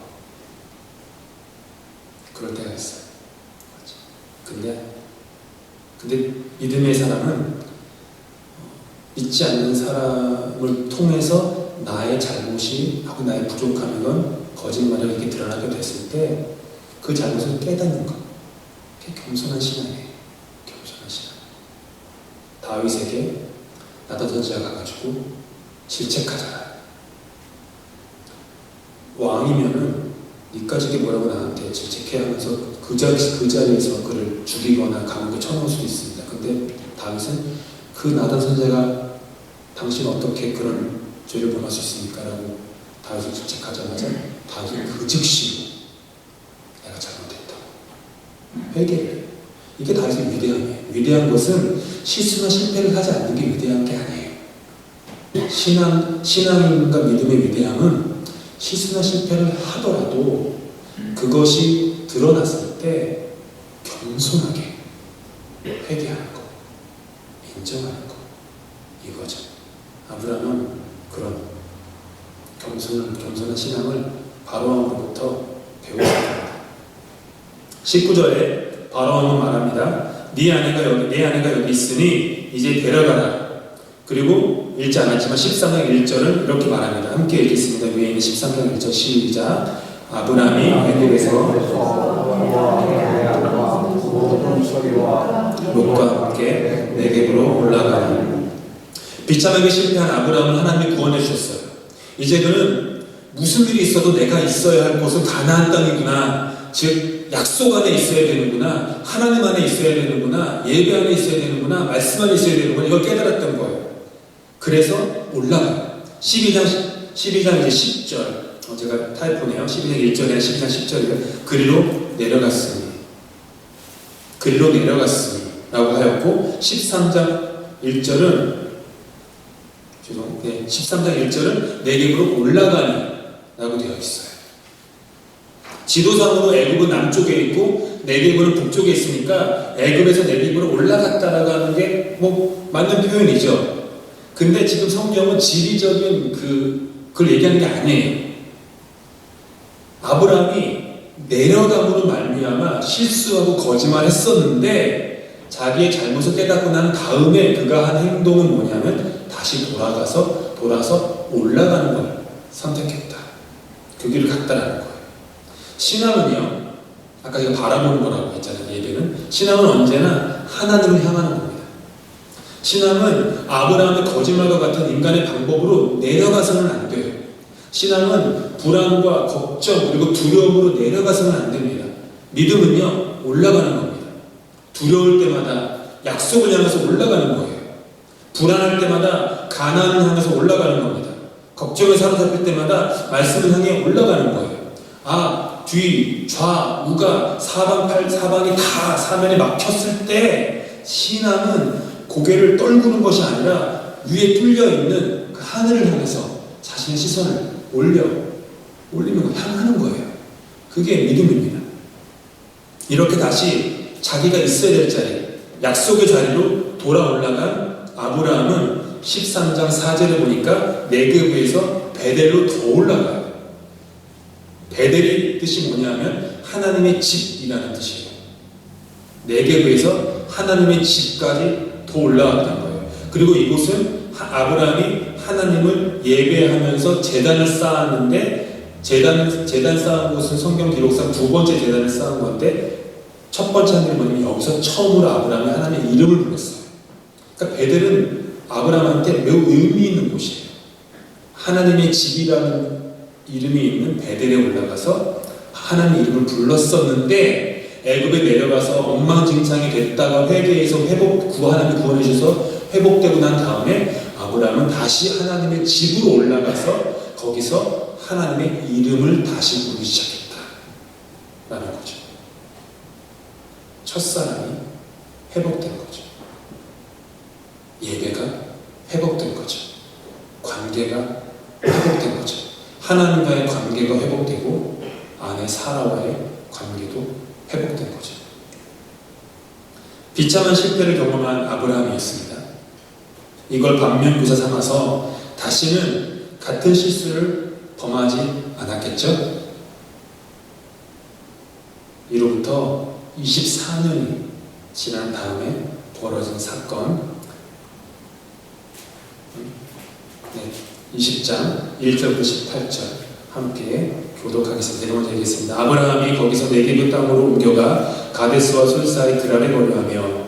그럴 때가 있어요. 근데 믿음의 사람은 믿지 않는 사람을 통해서 나의 잘못이 하고 나의 부족함인 건 거짓말이 이렇게 드러나게 됐을 때 그 잘못을 깨닫는 것. 그게 겸손한 신앙이에요. 겸손한 신앙. 다윗에게 나단 선지자가 가가지고 질책하잖아. 왕이면은 니까지 게 뭐라고 나한테 질책해 하면서 그 자리에서 그를 죽이거나 감옥에 쳐넣을 수도 있습니다. 근데 다윗은 그 나단 선지자가 당신 어떻게 그런 죄를 범할 수 있습니까? 라고 다윗을 질책하자마자 다윗은 그 즉시로 내가 잘못했다고 회개를. 이게 다윗의 위대함이에요. 위대한 것은 실수나 실패를 하지 않는 게 위대한 게 아니에요. 신앙인과 믿음의 위대함은 실수나 실패를 하더라도 그것이 드러났을 때 겸손하게 회개하는 것, 인정하는 것, 이거죠. 아브라함은 그런 겸손한 신앙을 바로왕으로부터 배웠습니다. 19절에 바로왕은 말합니다. 네 아내가 여기 있으니 이제 데려가라. 그리고 읽지 않았지만 13장 1절은 이렇게 말합니다. 함께 읽겠습니다. 위에 있는 13장 1절 시작. 아브라함이 애굽에서 롯과 함께 네겝으로 올라가니 비참하게 실패한 아브라함을 하나님이 구원해 주셨어요. 이제 그는 무슨 일이 있어도 내가 있어야 할 곳은 가나안 땅이구나. 즉 약속 안에 있어야 되는구나. 하나님 안에 있어야 되는구나. 예배 안에 있어야 되는구나. 말씀 안에 있어야 되는구나. 이걸 깨달았던 거예요. 그래서 올라가요. 12장 이제 10절. 제가 타이포네요. 12장 1절에 12장 10절이요. 그리로 내려갔으니 라고 하였고 13장 1절은 13장 1절은 네겝으로 올라가니 라고 되어 있어요. 지도상으로 애굽은 남쪽에 있고 네겝은 북쪽에 있으니까 애굽에서 네겝으로 올라갔다라고 하는 게 뭐 맞는 표현이죠. 근데 지금 성경은 지리적인 그걸 얘기하는 게 아니에요. 아브라함이 내려감으로 말미암아 실수하고 거짓말했었는데 자기의 잘못을 깨닫고 난 다음에 그가 한 행동은 뭐냐면 다시 돌아서 올라가는 걸 선택했다. 그 길을 갔다라는 거예요. 신앙은요, 아까 제가 바라보는 거라고 했잖아요. 예배는 신앙은 언제나 하나님을 향하는 겁니다. 신앙은 아브라함의 거짓말과 같은 인간의 방법으로 내려가서는 안 돼요. 신앙은 불안과 걱정 그리고 두려움으로 내려가서는 안 됩니다. 믿음은요, 올라가는 겁니다. 두려울 때마다 약속을 향해서 올라가는 거예요. 불안할 때마다 가나안을 향해서 올라가는 겁니다. 걱정에 사로잡힐 때마다 말씀을 향해 올라가는 거예요. 뒤, 좌, 우가 사방이 다 사면에 막혔을 때 신앙은 고개를 떨구는 것이 아니라 위에 뚫려 있는 그 하늘을 향해서 자신의 시선을 올리면 향하는 거예요. 그게 믿음입니다. 이렇게 다시 자기가 있어야 될 자리, 약속의 자리로 돌아 올라간 아브라함은 13장 4절에 보니까 네겝에서 베델로 더 올라가요. 베델의 뜻이 뭐냐면 하나님의 집이라는 뜻이에요. 네겝에서 하나님의 집까지 더 올라갔다는 거예요. 그리고 이곳은 아브라함이 하나님을 예배하면서 제단을 쌓았는데 제단 쌓은 곳은 성경 기록상 두 번째 제단을 쌓은 건데 첫 번째 하는 일이 뭐냐면 여기서 처음으로 아브라함이 하나님의 이름을 불렀어요. 그러니까 베델은 아브라함한테 매우 의미 있는 곳이에요. 하나님의 집이라는 이름이 있는 베델에 올라가서 하나님의 이름을 불렀었는데 애굽에 내려가서 엉망진창이 됐다가 회개해서 하나님이 구원해 주셔서 회복되고 난 다음에 아브라함은 다시 하나님의 집으로 올라가서 거기서 하나님의 이름을 다시 부르기 시작했다라는 거죠. 첫사랑이 회복된 거죠. 예배가 회복된 거죠. 관계가 회복된 거죠. 하나님과의 관계가 회복되고 아내 사라와의 관계도 회복된 거죠. 비참한 실패를 경험한 아브라함이었습니다. 이걸 반면교사 삼아서 다시는 같은 실수를 범하지 않았겠죠? 이로부터 24년이 지난 다음에 벌어진 사건, 20장 1절부터 18절 함께 교독하겠습니다. 먼저 읽겠습니다. 아브라함이 거기서 네게브 땅으로 옮겨가 가데스와 술 사이 그랄에 거류하며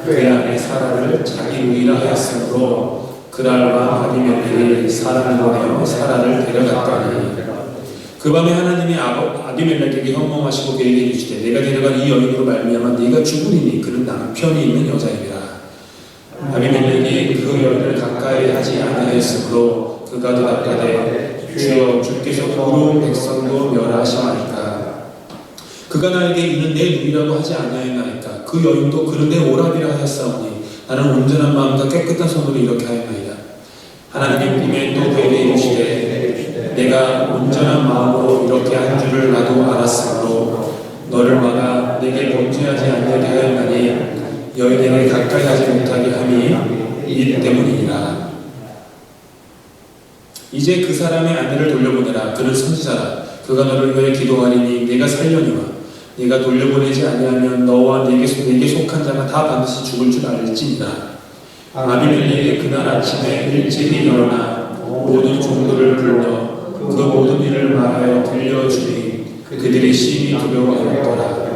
그의 아내 사라를 자기 우이라 하였으므로 그랄과 아비멜렉이 사라를 보내어 사라를 데려갔더니 그 밤에 하나님이 아비멜렉에게 현몽하시고 그에게 이르시되 내가 데려간 이 여인으로 말미암아 네가 죽으리니 그는 남편이 있는 여자이니라. 아비멜렉이 그 여인을 가까이 하지 아니하였으므로 그가 대답하되 주여 주께서 부러운 백성도 멸하시나이까. 그가 나에게 이는 내 누이라고 하지 아니하였나이까. 그 여인도 그는 내 오라비라 하였사오니 나는 온전한 마음과 깨끗한 손으로 이렇게 하였나이다. 하나님의 꿈에 또 그에게 이르시되 내가 온전한 마음으로 이렇게 한 줄을 나도 알았으므로 너를 막아 내게 범죄하지 아니하게 하였나니 여인에게 가까이 하지 못하게 함이 이 때문이니라. 이제 그 사람의 아내를 돌려보내라. 그는 선지자라. 그가 너를 위해 기도하리니 네가 살려니와 네가 돌려보내지 아니하면 너와 내게 속한 자가 다 반드시 죽을 줄 알지니라. 아비멜렉이 그날 아침에 일찍이 일어나 모든 종들을 불러 그 모든 일을 말하여 들려주니 그들이 심히 두려워하였더라.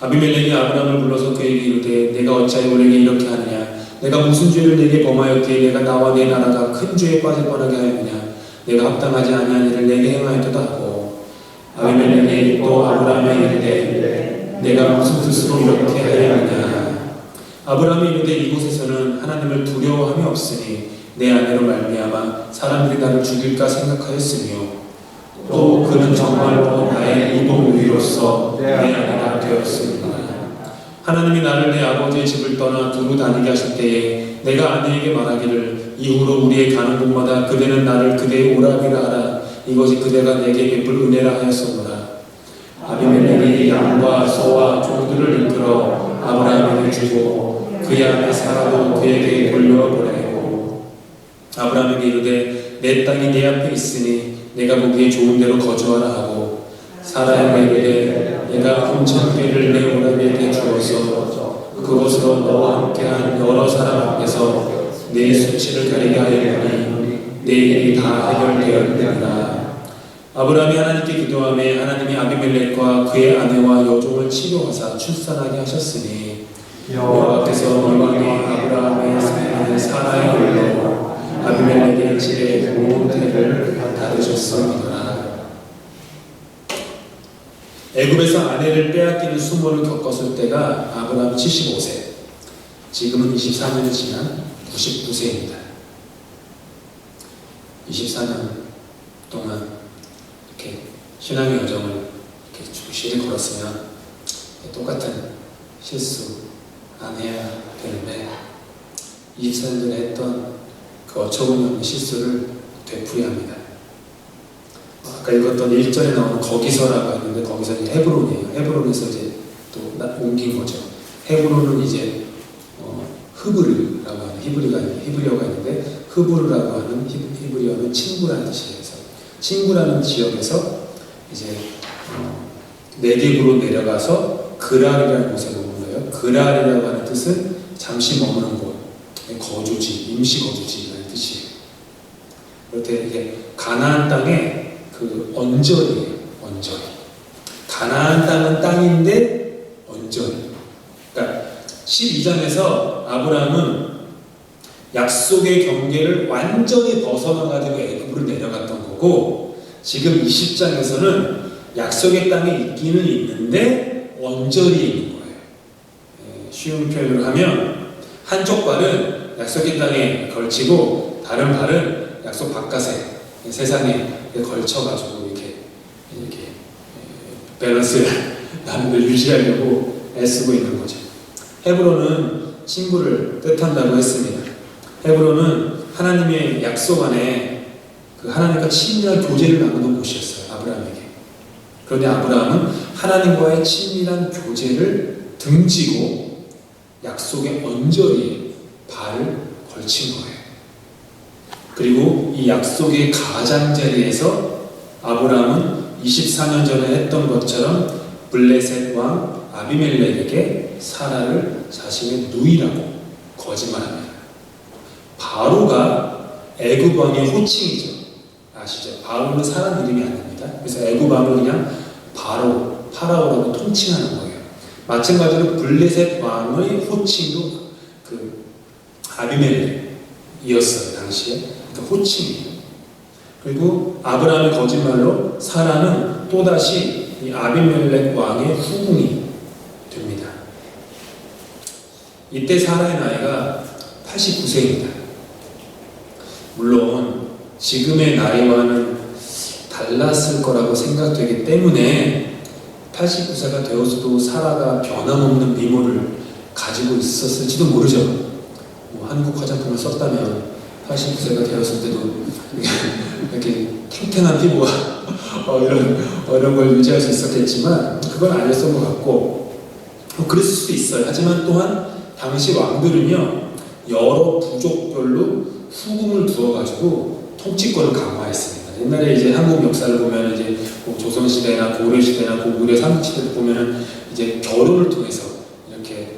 아비멜렉이 아브라함을 불러서 그에게 이르되 내가 어찌하여 우리에게 이렇게 하느냐. 내가 무슨 죄를 내게 범하였기에 내가 나와 내 나라가 큰 죄에 빠질 뻔하게 하였느냐. 내가 합당하지 아니한 일을 내게 행하였도다 하고 아비멜렉이 또 아브라함에게 이르되 내가 무슨 뜻으로 이렇게 하였느냐. 아브라함이 이르되 이곳에서는 하나님을 두려워함이 없으니 내 아내로 말미암아 사람들이 나를 죽일까 생각하였으며 또 그는 정말로 나의 이복누이로서 내 아내가 되었습니다. 하나님이 나를 내 아버지의 집을 떠나 두루 다니게 하실 때에 내가 아내에게 말하기를 이후로 우리의 가는 곳마다 그대는 나를 그대의 오라비라 하라. 이것이 그대가 내게 베풀 은혜라 하였으므라. 아비멜렉이 양과 소와 종들을 이끌어 아브라함에게 주고 그의 아내 사라도 그에게 돌려보내고 아브라함에게 이르되 내 땅이 내 앞에 있으니 내가 보기에 좋은 데로 거주하라 하고 사라에게 이르되 내가 훔쳐기를 내 오라비에게 주어서 그곳으로 너와 함께한 여러 사람 앞에서 내 수치를 가리게 하였으니 내 일이 다 해결되었느니라. 아브라함이 하나님께 기도하며 하나님이 아비멜렉과 그의 아내와 여종을 치료하사 출산하게 하셨으니 여호와께서 이방의 아브라함의 사랑에 사라의 걸로 아비멜렉의 집에 모든 태를 닫으셨습니다. 애굽에서 아내를 빼앗기는 수모를 겪었을 때가 아브라함 75세, 지금은 24년이 지난 99세입니다. 24년 동안 이렇게 신앙의 여정을 이렇게 충실히 걸었으면 똑같은 실수 안 해야 되는데 24년 전에 했던 그 어처구니없는 실수를 되풀이합니다. 아까 읽었던 1절에 나오는 거기서라고 했는데 거기서 이제 헤브론이에요. 헤브론에서 이제 또 옮긴 거죠. 헤브론은 이제 흐브르라고 하는 히브리어가 있는데 흐브르라고 하는 히브리어는 친구라는 뜻이에요. 그래서 친구라는 지역에서 이제 네겝으로 내려가서 그랄이라는 곳에 머무는 거예요. 그랄이라고 하는 뜻은 잠시 머무는 곳, 거주지, 임시 거주지라는 뜻이에요. 그렇게 이게 가나안 땅에 그 언저리예요. 언저리. 가나안 땅은 땅인데 12장에서 아브라함은 약속의 경계를 완전히 벗어나가지고 애굽으로 내려갔던 거고, 지금 20장에서는 약속의 땅에 있기는 있는데 언저리에 있는 거예요. 쉬운 표현으로 하면 한쪽 발은 약속의 땅에 걸치고 다른 발은 약속 바깥에 세상에 걸쳐가지고 이렇게 밸런스 나는 걸 유지하려고 애쓰고 있는 거죠. 헤브론은 친구를 뜻한다고 했습니다. 헤브론은 하나님의 약속 안에 그 하나님과 친밀한 교제를 나누는 곳이었어요, 아브라함에게. 그런데 아브라함은 하나님과의 친밀한 교제를 등지고 약속의 언저리에 발을 걸친 거예요. 그리고 이 약속의 가장자리에서 아브라함은 24년 전에 했던 것처럼 블레셋 왕 아비멜렉에게 사라를 자신의 누이라고 거짓말합니다. 바로가 애굽 왕의 호칭이죠. 아시죠? 바로는 사람 이름이 아닙니다. 그래서 애굽 왕을 그냥 파라오라고 통칭하는 거예요. 마찬가지로 블레셋 왕의 호칭도 그 아비멜렉이었어요, 당시에. 그러니까 호칭이에요. 그리고 아브라함의 거짓말로 사라는 또다시 이 아비멜렉 왕의 후궁이 됩니다. 이때 사라의 나이가 89세입니다. 물론 지금의 나이와는 달랐을 거라고 생각되기 때문에 89세가 되어서도 사라가 변함없는 미모를 가지고 있었을지도 모르죠. 한국 화장품을 썼다면 89세가 되었을 때도 이렇게 탱탱한 피부와 이런 걸 유지할 수 있었겠지만 그건 아니었던 것 같고, 그랬을 수도 있어요. 하지만 또한 당시 왕들은요, 여러 부족별로 후궁을 두어가지고 통치권을 강화했습니다. 옛날에 이제 한국 역사를 보면 이제 조선시대나 고려시대나 고구려 삼국시대를 보면은 이제 결혼을 통해서 이렇게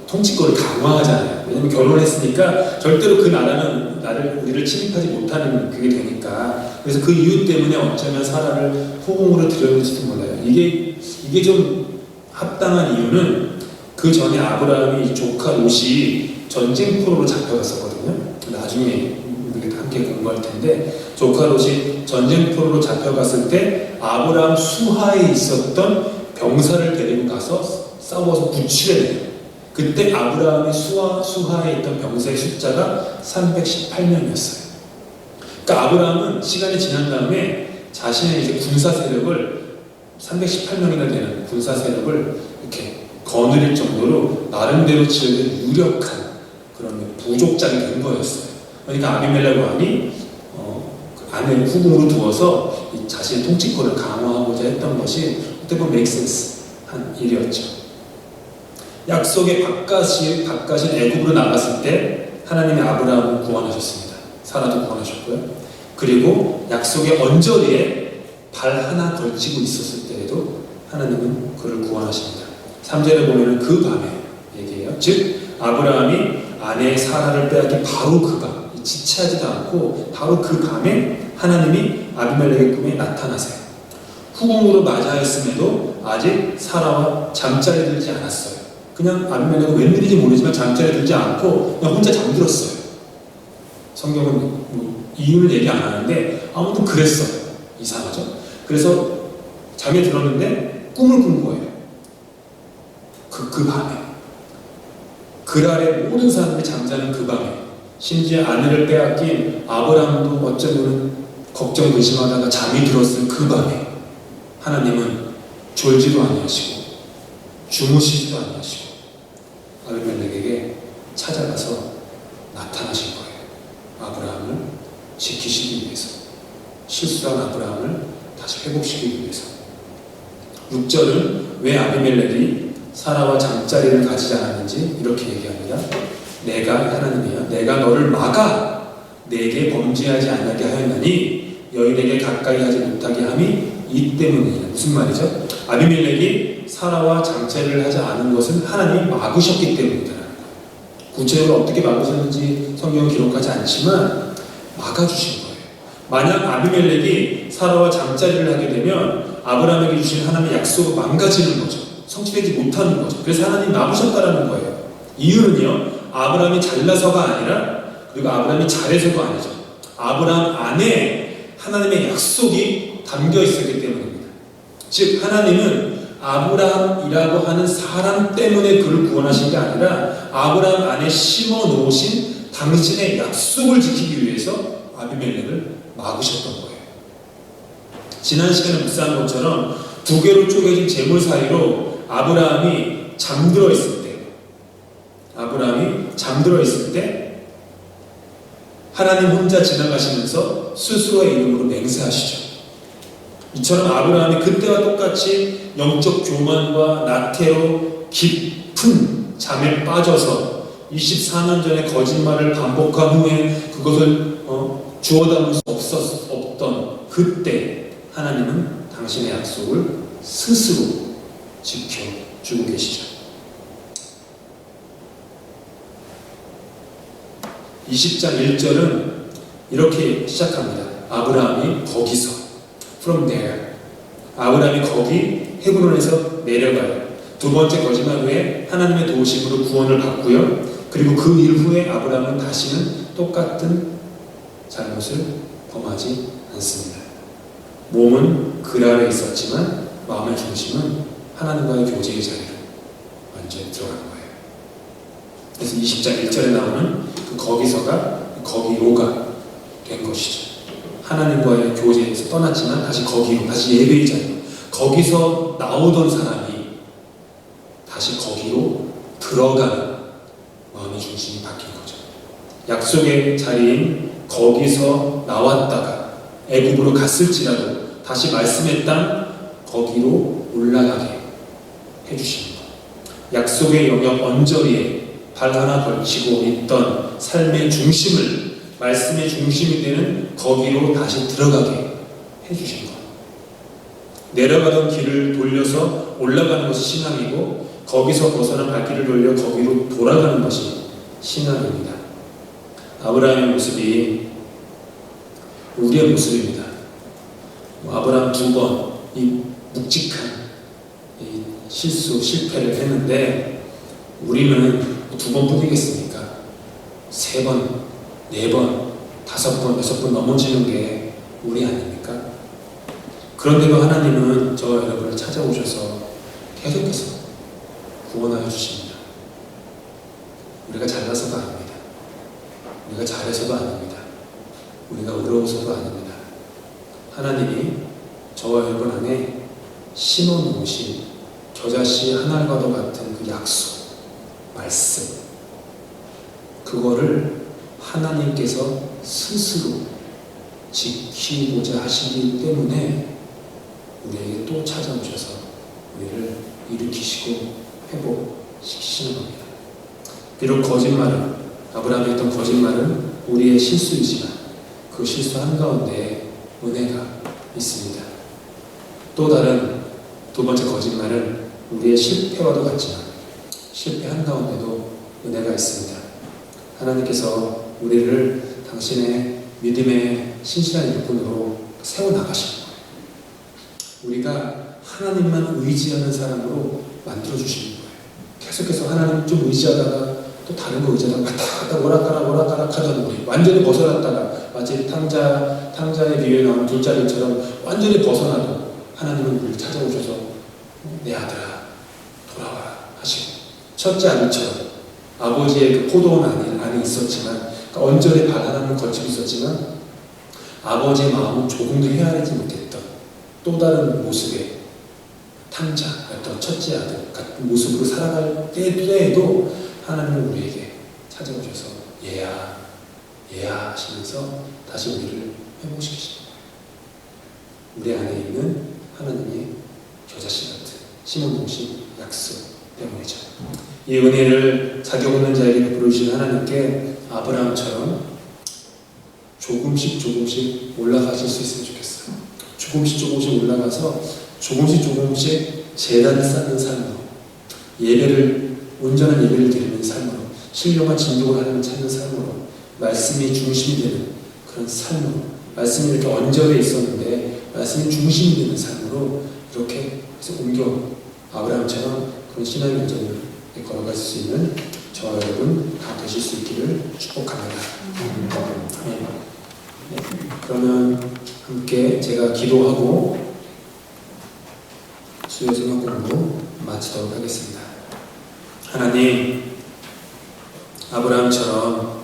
통치권을 강화하잖아요. 왜냐면 결혼했으니까 절대로 그 나라는 우리를 침입하지 못하는 그게 되니까. 그래서 그 이유 때문에 어쩌면 사라를 후궁으로 들였는지도 몰라요. 이게 좀 합당한 이유는 그 전에 아브라함이 조카 롯이 전쟁 포로로 잡혀갔었거든요. 나중에 우리가 함께 공부할 텐데, 조카 롯이 전쟁 포로로 잡혀갔을 때 아브라함 수하에 있었던 병사를 데리고 가서 싸워서 구출해 내요. 그때 아브라함의 수하에 있던 병사의 숫자가 318명이었어요. 그러니까 아브라함은 시간이 지난 다음에 자신의 이제 군사 세력을 318명이나 되는 군사 세력을 이렇게 거느릴 정도로 나름대로 지역의 유력한 그런 부족장이 된 거였어요. 그러니까 아비멜렉 왕이 아내를 후궁으로 두어서 이 자신의 통치권을 강화하고자 했던 것이 어떻게 보면 make sense 한 일이었죠. 약속의 바깥인 애굽으로 나갔을 때 하나님이 아브라함을 구원하셨습니다. 사라도 구원하셨고요. 그리고 약속의 언저리에 발 하나 걸치고 있었을 때에도 하나님은 그를 구원하십니다. 3절에 보면 그 밤에 얘기해요. 즉 아브라함이 아내 사라를 빼앗긴 바로 그 밤, 지체하지도 않고 바로 그 밤에 하나님이 아비멜렉의 꿈에 나타나세요. 후궁으로 맞이하였음에도 아직 사라와 잠자리 들지 않았어요. 그냥 아비멜렉은 웬일인지 모르지만 잠자리 들지 않고 그냥 혼자 잠들었어요. 성경은 이유를 얘기 안 하는데 아무튼 그랬어요. 이상하죠? 그래서 잠에 들었는데 꿈을 꾼 거예요. 그 밤에. 그랄의 모든 사람들이 잠자는 그 밤에, 심지어 아내를 빼앗긴 아브라함도 어쩌면 걱정 의심하다가 잠이 들었을 그 밤에 하나님은 졸지도 아니하시고 주무시지도 아니하시고 아비멜렉에게 찾아가서 나타나신 거예요. 아브라함을 지키시기 위해서, 실수한 아브라함을 다시 회복시키기 위해서. 6절은 왜 아비멜렉이 사라와 잠자리를 가지지 않았는지 이렇게 얘기합니다. 내가 하나님이야, 내가 너를 막아 내게 범죄하지 않게 하였나니 여인에게 가까이 하지 못하게 함이 이 때문이냐. 무슨 말이죠? 아비멜렉이 사라와 잠자리를 하지 않은 것은 하나님이 막으셨기 때문이다라는 거예요. 구체적으로 어떻게 막으셨는지 성경은 기록하지 않지만 막아주신 거예요. 만약 아비멜렉이 사라와 잠자리를 하게 되면 아브라함에게 주신 하나님의 약속을 망가지는 거죠. 성취되지 못하는 거죠. 그래서 하나님 막으셨다라는 거예요. 이유는요, 아브라함이 잘나서가 아니라, 그리고 아브라함이 잘해서가 아니죠. 아브라함 안에 하나님의 약속이 담겨 있었기 때문입니다. 즉 하나님은 아브라함이라고 하는 사람 때문에 그를 구원하신 게 아니라 아브라함 안에 심어 놓으신 당신의 약속을 지키기 위해서 아비멜렉을 막으셨던 거예요. 지난 시간에 묵상한 것처럼 두 개로 쪼개진 재물 사이로 아브라함이 잠들어 있을 때 하나님 혼자 지나가시면서 스스로의 이름으로 맹세하시죠. 이처럼 아브라함이 그때와 똑같이 영적 교만과 나태로 깊은 잠에 빠져서 24년 전에 거짓말을 반복한 후에 그것을 주워 담을 수 없던 그때 하나님은 당신의 약속을 스스로 지켜주고 계시죠. 20장 1절은 이렇게 시작합니다. 아브라함이 거기서 from there, 아브라함이 거기 헤브론에서 내려가요. 두 번째 거짓말 후에 하나님의 도우심으로 구원을 받고요. 그리고 그 이후에 아브라함은 다시는 똑같은 잘못을 범하지 않습니다. 몸은 그랄에 있었지만 마음의 중심은 하나님과의 교제의 자리로 완전히 들어간 거예요. 그래서 20장 1절에 나오는 그 거기서가 거기로가 된 것이죠. 하나님과의 교제에서 떠났지만 다시 거기로, 다시 예배의 자리로, 거기서 나오던 사람이 다시 거기로 들어가는 마음의 중심이 바뀐 거죠. 약속의 자리인 거기서 나왔다가 애굽으로 갔을지라도 다시 말씀의 땅 거기로 올라가게 해주시는 것. 약속의 영역 언저리에 발 하나 걸치고 있던 삶의 중심을, 말씀의 중심이 되는 거기로 다시 들어가게 해주신 것. 내려가던 길을 돌려서 올라가는 것이 신앙이고, 거기서 벗어난 발길을 돌려 거기로 돌아가는 것이 신앙입니다. 아브라함의 모습이 우리의 모습입니다. 아브라함 두 번 이 묵직한 이 실패를 했는데, 우리는 두 번 뿐이겠습니까? 세 번, 네 번, 다섯 번, 여섯 번 넘어지는 게 우리 아닙니까? 그런데도 하나님은 저와 여러분을 찾아오셔서 계속해서 구원하여 주십니다. 우리가 잘나서가 아닙니다. 우리가 잘해서도 아닙니다. 우리가 의로워서도 아닙니다. 하나님이 저와 여러분 안에 심어놓으신 겨자씨 하늘과도 같은 그 약속, 말씀, 그거를 하나님께서 스스로 지키고자 하시기 때문에 우리에게 또 찾아오셔서 우리를 일으키시고 회복시키시는 겁니다. 비록 거짓말은, 아브라함이 했던 거짓말은 우리의 실수이지만 그 실수 한가운데 은혜가 있습니다. 또 다른 두 번째 거짓말은 우리의 실패와도 같지만 실패 한가운데도 은혜가 있습니다. 하나님께서 우리를 당신의 믿음의 신실한 일꾼으로 세워나가시는 거예요. 우리가 하나님만 의지하는 사람으로 만들어주시는 거예요. 계속해서 하나님 좀 의지하다가 또 다른 거 의지하다가 갔다 오락가락 하던 우리 완전히 벗어났다가 마치 탕자의 비유에 나오는 둘짜리처럼 완전히 벗어나도 하나님은 우리를 찾아오셔서 내 아들아 돌아와라 하시고, 첫째 아들처럼 아버지의 그 포도원 안에 있었지만, 그러니까 언저리 발 하나는 걸치고 있었지만 아버지의 마음은 조금도 헤아리지 못했던 또 다른 모습의 탕자였던 첫째 아들 같은 모습으로 살아갈 때에도 하나님은 우리에게 찾아오셔서 얘야 하시면서 다시 우리를 회복시키십니다. 우리 안에 있는 하나님의 겨자씨 같은 심어놓으신 약속 때문이죠. 이 은혜를 자격 없는 자에게 베풀어 주신 하나님께 아브라함처럼 조금씩 올라가실 수 있으면 좋겠어요. 조금씩 올라가서 조금씩 제단을 쌓는 삶으로, 온전한 예배를 드리는 삶으로, 신령한 진동을 하나님 찾는 삶으로, 말씀이 중심이 되는 그런 삶으로, 말씀이 이렇게 언저리에 있었는데 말씀이 중심이 되는 삶으로 이렇게 해서 옮겨 아브라함처럼 그런 신앙의 여정을 걸어갈 수 있는 저와 여러분 다 되실 수 있기를 축복합니다. 네. 그러면 함께 제가 기도하고 수요 성경 공부 마치도록 하겠습니다. 하나님, 아브라함처럼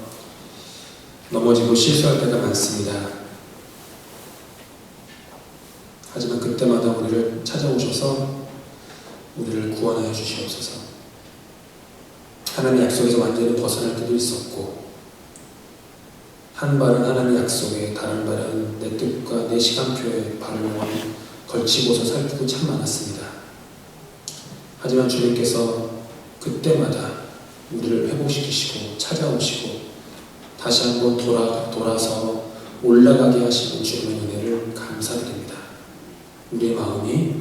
넘어지고 실수할 때가 많습니다. 하지만 그때마다 우리를 찾아오셔서 우리를 구원하여 주시옵소서. 하나님의 약속에서 완전히 벗어날 때도 있었고, 한 발은 하나님의 약속에, 다른 발은 내 뜻과 내 시간표에 발을 영원히 걸치고서 살 때도 참 많았습니다. 하지만 주님께서 그때마다 우리를 회복시키시고 찾아오시고 다시 한번 돌아서 올라가게 하시는 주님의 은혜를 감사드립니다. 우리의 마음이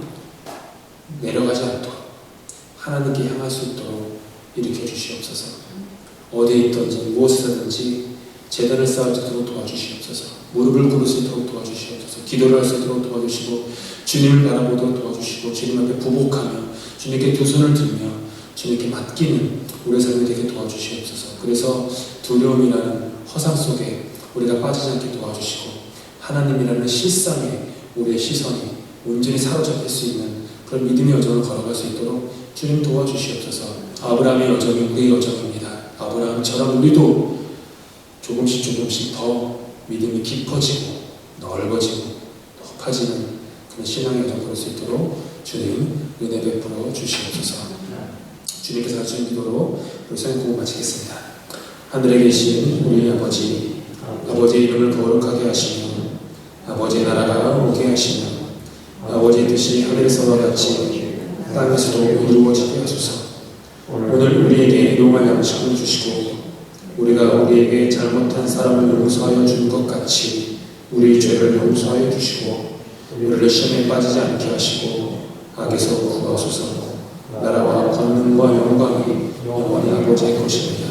내려가지 않도록 하나님께 향할 수 있도록 일으켜 주시옵소서. 어디에 있든지 무엇을 하든지 제단을 쌓을 수 있도록 도와주시옵소서. 무릎을 꿇을 수 있도록 도와주시옵소서. 기도를 할 수 있도록 도와주시고 주님을 바라보도록 도와주시고 주님 앞에 부복하며 주님께 두 손을 들며 주님께 맡기는 우리의 삶이 되게 도와주시옵소서. 그래서 두려움이라는 허상 속에 우리가 빠지지 않게 도와주시고 하나님이라는 실상에 우리의 시선이 온전히 사로잡힐 수 있는 그런 믿음의 여정을 걸어갈 수 있도록 주님 도와주시옵소서. 아브라함의 여정이 우리의 여정입니다. 아브라함처럼 우리도 조금씩 더 믿음이 깊어지고 넓어지고 높아지는 그런 신앙의 여정 걸을 수 있도록 주님 은혜 베풀어 주시옵소서. 주님께서 하시는 기도로 우리 성경 공부 마치겠습니다. 하늘에 계신 우리 아버지, 아버지의 이름을 거룩하게 하시며 아버지의 나라가 오게 하시며 아버지의 뜻이 하늘에서와 같이 땅에서도 이루어지게 하소서. 오늘 우리에게 일용할 양식을 주시고 우리가 우리에게 잘못한 사람을 용서하여 준 것 같이 우리 죄를 용서하여 주시고 우리를 시험에 빠지지 않게 하시고 악에서 구하소서. 나라와 권능과 영광이 영원히 아버지의 것입니다.